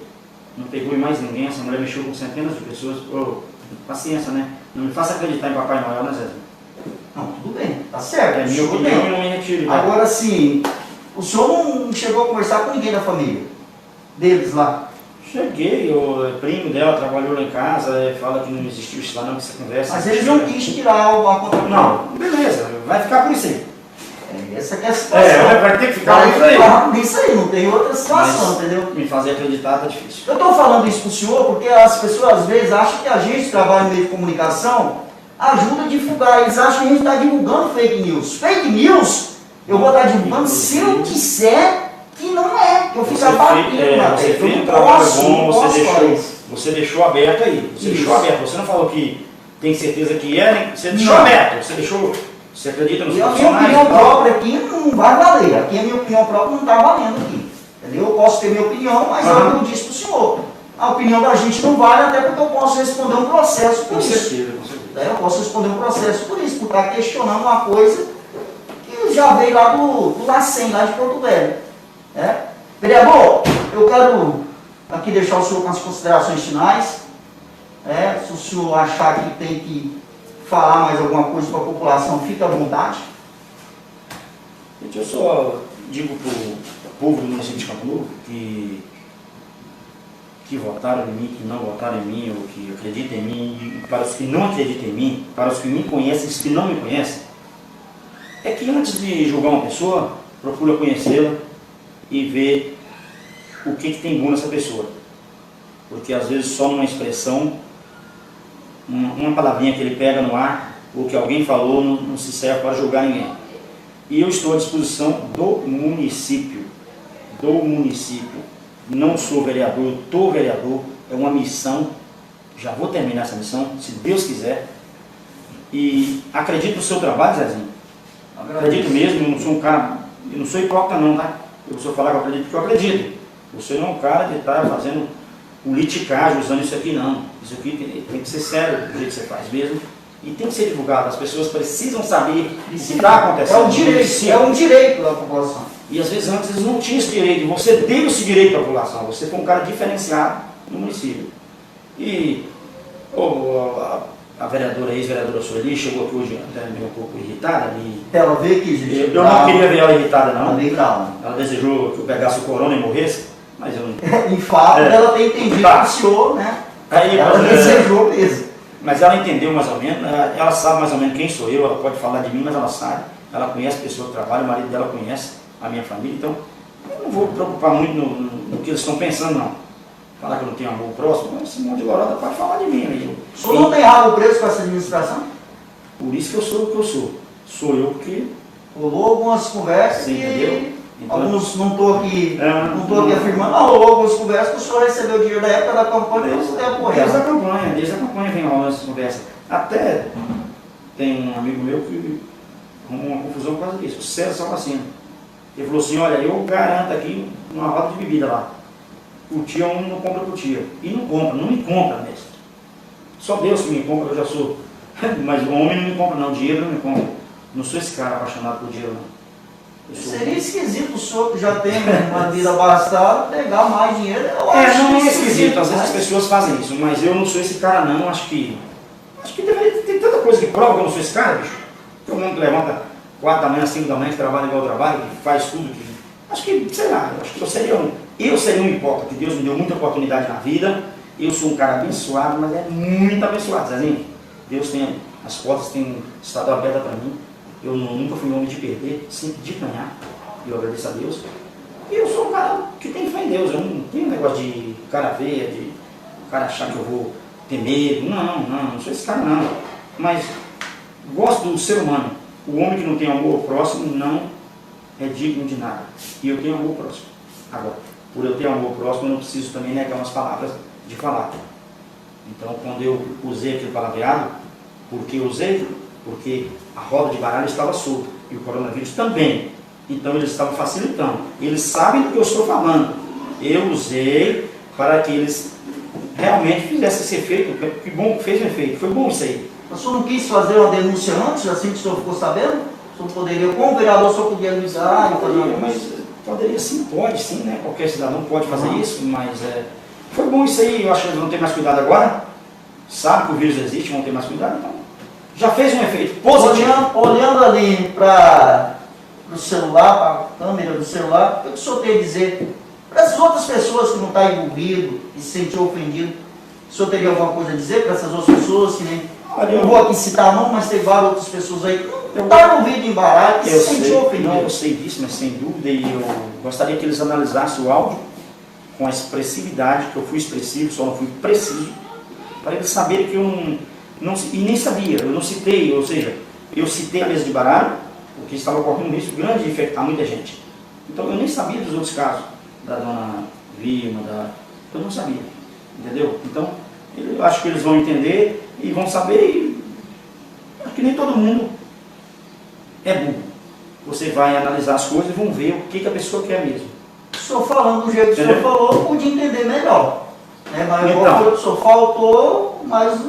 não pegou em mais ninguém, essa mulher mexeu com centenas de pessoas. Ô, paciência, né? Não me faça acreditar em Papai Noel, né, Zé? Não, tudo bem, tá certo. É minha opinião e não me retire. Né? Agora sim, o senhor não chegou a conversar com ninguém da família? Deles lá? Cheguei, o primo dela trabalhou lá em casa, fala que não existiu isso lá não, que você conversa. Mas eles não quis tirar a conta. Não, beleza, vai ficar por isso aí. Essa que é a situação. Vai ter que ficar Vai por isso aí. ficar isso aí, não tem outra situação, Mas entendeu? me fazer acreditar tá difícil. Eu estou falando isso para o senhor porque as pessoas às vezes acham que a gente trabalha no meio de comunicação ajuda a divulgar. Eles acham que a gente está divulgando fake news. Fake news, eu vou estar divulgando se eu disser que não é. Que eu fico abatendo na você tela. fez um Eu trabalho posso, bom, posso você deixou aberto aí. Você Isso. deixou aberto. Você não falou que tem certeza que é, né? Você deixou Não. aberto. Você deixou. Você acredita nos E a minha profissionais? opinião própria aqui não vai valer. Aqui a minha opinião própria não está valendo aqui. Entendeu? Eu posso ter minha opinião, mas é o que eu disse para o senhor. A opinião da gente não vale, até porque eu posso responder um processo por Com isso. certeza, com certeza. Eu posso responder um processo por isso, por estar questionando uma coisa que já veio lá do LACEN, lá de Porto Velho. Né? Vereador, eu quero aqui deixar o senhor com as considerações finais. Se o senhor achar que tem que falar mais alguma coisa para a população, fique à vontade. Gente, eu só digo para o povo do município de Campo Novo que votaram em mim, que não votaram em mim, ou que acreditam em mim, e para os que não acreditam em mim, para os que me conhecem e os que não me conhecem, é que antes de julgar uma pessoa, procura conhecê-la e ver o que tem bom nessa pessoa. Porque às vezes só uma expressão, uma palavrinha que ele pega no ar, ou que alguém falou, não se serve para julgar ninguém. E eu estou à disposição do município. Não sou vereador, eu estou vereador, é uma missão, já vou terminar essa missão, se Deus quiser. E acredito no seu trabalho, Zezinho. Acredito mesmo, eu não sou um cara, eu não sou hipócrita não, tá? Eu sou falar que eu acredito porque eu acredito. Você não é um cara de estar fazendo politicagem usando isso aqui não. Isso aqui tem que ser sério do jeito que você faz mesmo. E tem que ser divulgado, as pessoas precisam saber o que está acontecendo. É um direito da população. E às vezes antes eles não tinham esse direito, e você deu esse direito à população, você foi um cara diferenciado no município. E a vereadora, ex-vereadora Sueli, chegou aqui hoje até meio um pouco irritada. Ela veio aqui, gente. Eu não queria ver ela irritada não. Ela veio brava. Ela desejou que eu pegasse o corona e morresse, mas eu não... Em fato, ela tem entendido que o senhor, né? Aí, ela desejou mesmo. Mas ela entendeu mais ou menos, ela sabe mais ou menos quem sou eu, ela pode falar de mim, mas ela sabe. Ela conhece a pessoa que trabalha, o marido dela conhece a minha família, então eu não vou me preocupar muito no que eles estão pensando, não. Falar que eu não tenho amor próximo, mas esse monte de lorota pode falar de mim aí. O senhor não tem rabo preso com essa administração? Por isso que eu sou o que eu sou. Sou eu porque... Rolou algumas conversas Sim, entendeu? e Então, alguns, não estou aqui afirmando, não, rolou algumas conversas que o senhor recebeu dinheiro da época da campanha e você tem apoiado. Desde a campanha vem rolando essas conversas. Até tem um amigo meu que arrumou uma confusão por causa disso, o César Salvacino. Ele falou assim, olha, eu garanto aqui uma roda de bebida lá. O tio não compra pro tio. E não me compra, mestre. Só Deus que me compra, eu já sou. Mas o homem não me compra não, dinheiro não me compra. Não sou esse cara apaixonado por dinheiro não. Seria esquisito o senhor que já tem uma vida abastada pegar mais dinheiro. Eu acho não é esquisito, às vezes mas... as pessoas fazem isso, mas eu não sou esse cara não, acho que deveria ter tanta coisa que prova que eu não sou esse cara, bicho. Todo mundo que levanta 4 da manhã, 5 da manhã, que trabalha igual eu trabalho, que faz tudo, acho que, sei lá, acho que eu seria Eu seria um hipócrita, Deus me deu muita oportunidade na vida, eu sou um cara abençoado, mas é muito abençoado, Zezinho. Deus tem, as portas têm estado abertas para mim, eu nunca fui um homem de perder, sempre de ganhar, e eu agradeço a Deus. E eu sou um cara que tem fé em Deus, eu não tenho negócio de cara feia, de cara achar que eu vou ter medo, não sou esse cara não. Mas gosto do ser humano, o homem que não tem amor ao próximo não é digno de nada. E eu tenho amor ao próximo. Agora, por eu ter amor ao próximo, eu não preciso também negar umas palavras de falar. Então, quando eu usei aquele palavreado, porque eu usei? Porque a roda de baralho estava solta e o coronavírus também. Então eles estavam facilitando. Eles sabem do que eu estou falando. Eu usei para que eles realmente fizessem esse efeito. Que bom que fez o efeito. Foi bom isso aí. O senhor não quis fazer uma denúncia antes, assim que o senhor ficou sabendo? O senhor poderia, como vereador, o senhor podia avisar e fazer uma Mas poderia sim, pode sim, né? Qualquer cidadão pode fazer isso, mas foi bom isso aí. Eu acho que eles vão ter mais cuidado agora. Sabe que o vírus existe, vão ter mais cuidado. Então, já fez um efeito positivo. Olhando ali para o celular, para a câmera do celular, o que o senhor tem a dizer para as outras pessoas que não estão envolvidas e se sentiu ofendido? O senhor teria alguma coisa a dizer para essas outras pessoas que nem... Olha, eu não vou aqui citar não, mas tem várias outras pessoas aí que não estão envolvidas em baralho, que se sentiu ofendido. Não, eu sei disso, mas sem dúvida, e eu gostaria que eles analisassem o áudio com a expressividade, que eu fui expressivo, só não fui preciso, para eles saberem que eu não e nem sabia, eu não citei, ou seja, eu citei a mesa de baralho, porque estava correndo um risco grande de infectar muita gente. Então eu nem sabia dos outros casos, da dona Vilma, eu não sabia, entendeu? Então, eu acho que eles vão entender e vão saber, e acho que nem todo mundo é burro. Você vai analisar as coisas e vão ver o que a pessoa quer mesmo. O senhor falando do jeito que o senhor falou, eu pude entender melhor. Né? Mas Então, o senhor faltou mais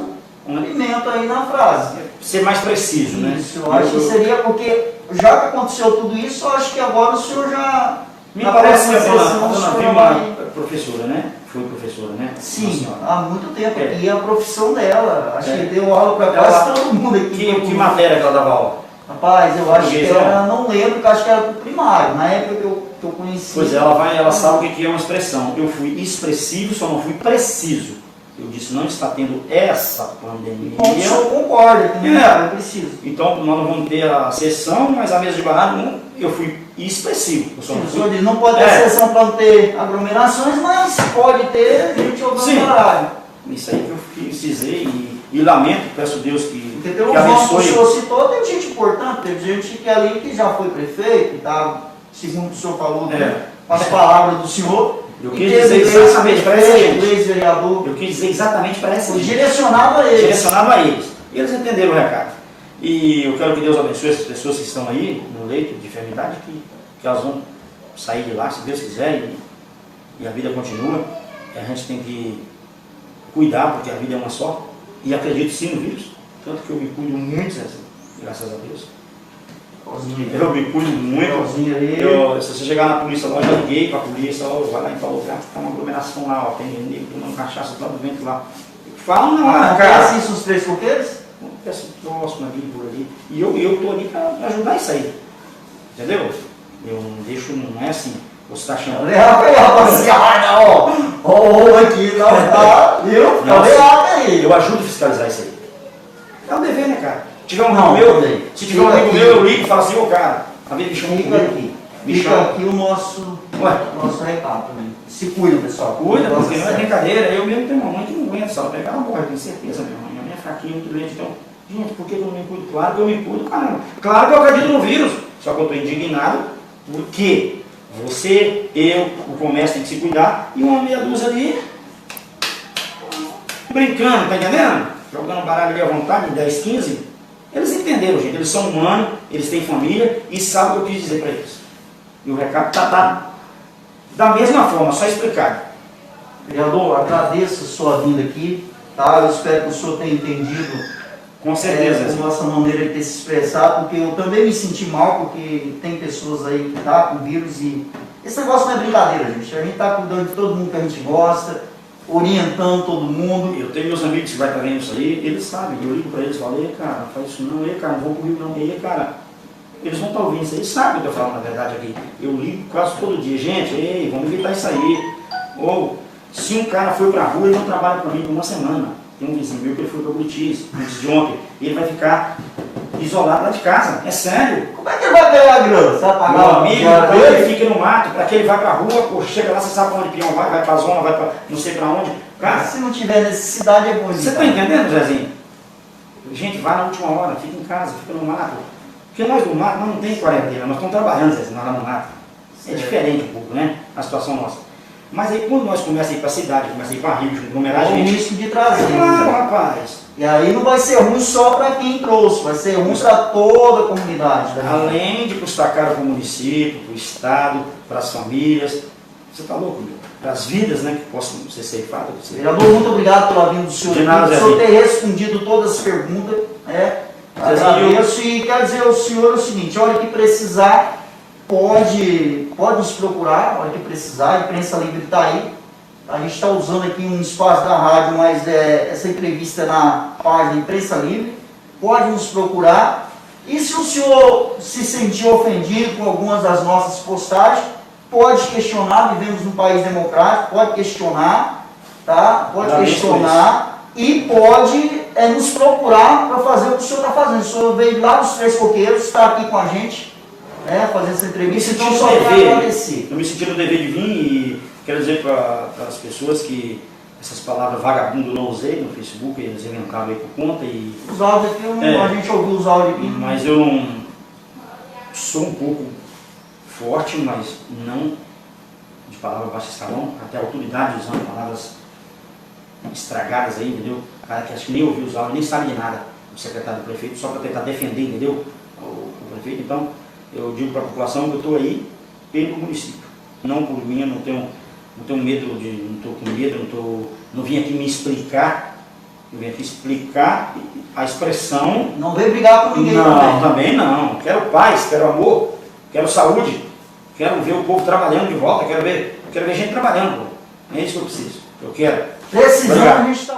um alimento aí na frase. Ser mais preciso, né? Isso, eu acho que seria porque, já que aconteceu tudo isso, eu acho que agora o senhor já... Me parece que a dona Vilma é professora, né? Foi professora, né? Sim, há muito tempo. E a profissão dela, acho que deu aula para quase todo mundo aqui. Que matéria que ela dava aula? Rapaz, eu acho que era, não lembro, que acho que era pro primário, na época que eu conheci. Pois é, ela sabe o que é uma expressão. Eu fui expressivo, só não fui preciso. Eu disse, não está tendo essa pandemia. O senhor concorda que não é preciso. Então, nós não vamos ter a sessão, mas a mesa de baralho, eu fui expressivo. O senhor diz, não pode ter sessão para não ter aglomerações, mas pode ter gente jogando baralho. Isso aí que eu quis dizer e lamento, peço a Deus que pelo que o senhor citou, tem gente importante, teve gente que ali que já foi prefeito, tá, segundo o senhor falou, com as palavras do senhor. Eu quis dizer exatamente para essa gente. Ex-vereador. Eu quis dizer exatamente para essa gente. Direcionado a eles. Direcionado a eles. E eles entenderam o recado. E eu quero que Deus abençoe essas pessoas que estão aí, no leito de enfermidade, que elas vão sair de lá, se Deus quiser, e a vida continua. E a gente tem que cuidar, porque a vida é uma só. E acredito sim no vírus. Tanto que eu me cuido muito, graças a Deus. Eu me cuido muito. Se você chegar na polícia lá, eu já liguei para a polícia, vai lá em tal lugar, está uma aglomeração lá, tem nego tomando cachaça lá do vento lá. Fala não, cara. Assim os três coqueiros? Peço próximo ali, por ali. E eu estou ali para ajudar isso aí. Entendeu? Eu não deixo, não é assim. Você está achando. Rapaziada, ó, aqui, não tá, viu? Eu ajudo a fiscalizar isso aí. É um dever, né, cara? Se tiver um amigo meu, se tiver um amigo meu, eu ligo e falo assim, ô cara, a vida me chama aqui. Fica aqui o nosso recado também. Se cuida, pessoal. Cuida, porque não é brincadeira. Eu mesmo tenho uma mãe que não aguenta, só pegar ela morre, tenho certeza, minha mãe. Minha mãe é fraquinha, muito doente, então, gente, por que eu não me cuido? Claro que eu me cuido, caramba. Claro que eu acredito no vírus, só que eu estou indignado porque você, eu, o comércio tem que se cuidar e uma meia dúzia ali brincando, tá entendendo? Jogando baralho ali à vontade, 10, 15. Eles entenderam, gente. Eles são humanos, eles têm família e sabem o que eu quis dizer para eles. E o recado está da mesma forma, só explicar. Vereador, agradeço a sua vinda aqui. Tá? Eu espero que o senhor tenha entendido com certeza a nossa maneira de ter se expressado, porque eu também me senti mal, porque tem pessoas aí que estão com vírus e esse negócio não é brincadeira, gente. A gente está cuidando de todo mundo que a gente gosta, orientando todo mundo. Eu tenho meus amigos que vai estar vendo isso aí, eles sabem, eu ligo para eles e falo, ei cara, faz isso não, ei cara, não vou pro Rio não, ei cara, eles vão estar ouvindo isso aí, sabem o que eu falo na verdade aqui. Eu ligo quase todo dia, gente, ei, vamos evitar isso aí. Ou, se um cara foi pra rua, ele não trabalha para mim por uma semana. Tem um vizinho meu que ele foi para Buritis, antes de ontem, ele vai ficar isolado lá de casa, é sério. Como é que ele vai ganhar grana? Você vai pagar Meu o amigo, diário depois dele? ele fica no mato, para que ele vai pra rua, pô, chega lá, você sabe pra onde o peão vai pra zona, vai pra não sei pra onde. Cara, Se não tiver necessidade, é bom. você tá entendendo, Zezinho? Gente, vai na última hora, fica em casa, fica no mato. Porque nós do mato, nós não tem quarentena, nós estamos trabalhando, Zezinho, nós lá no mato. É diferente um pouco, né? A situação nossa. Mas aí quando nós começamos a ir pra cidade, começamos a ir pra Rio, aglomerar É o gente. risco de trazer. Claro, né? rapaz. E aí não vai ser ruim só para quem trouxe, vai ser ruim para toda a comunidade. Né? Além de custar caro para o município, para o estado, para as famílias. Você está louco, meu? Para as vidas, né, que possam ser ceifadas. Vereador, muito obrigado pela vinda do senhor. De nada, o senhor ter respondido todas as perguntas. Agradeço e quero dizer ao senhor o seguinte, olha que precisar, pode nos procurar, olha que precisar, a imprensa livre está aí. A gente está usando aqui um espaço da rádio, mas essa entrevista é na página Imprensa Livre. Pode nos procurar. E se o senhor se sentir ofendido com algumas das nossas postagens, pode questionar, vivemos num país democrático, pode questionar, tá? Pode questionar e pode nos procurar para fazer o que o senhor está fazendo. O senhor veio lá dos Três Coqueiros, está aqui com a gente, fazer essa entrevista, então só quero agradecer. Eu me senti no dever de vir e quero dizer para as pessoas que essas palavras vagabundo eu não usei no Facebook, eles inventaram aí por conta. E os áudios aqui, a gente ouviu os áudios aqui. Mas eu não sou um pouco forte, mas não de palavra baixo escalão, até a autoridade usando palavras estragadas aí, entendeu? Cara que acho que nem ouviu os áudios, nem sabe de nada, o secretário do prefeito, só para tentar defender, entendeu? O prefeito. Então, eu digo para a população que eu estou aí pelo município, não por mim, eu não tenho medo não estou com medo, não vim aqui me explicar, eu vim aqui explicar a expressão. Não veio brigar com ninguém. Não, também não. Quero paz, quero amor, quero saúde, quero ver o povo trabalhando de volta, quero ver gente trabalhando, pô. É isso que eu preciso, eu quero. Precisando, a gente está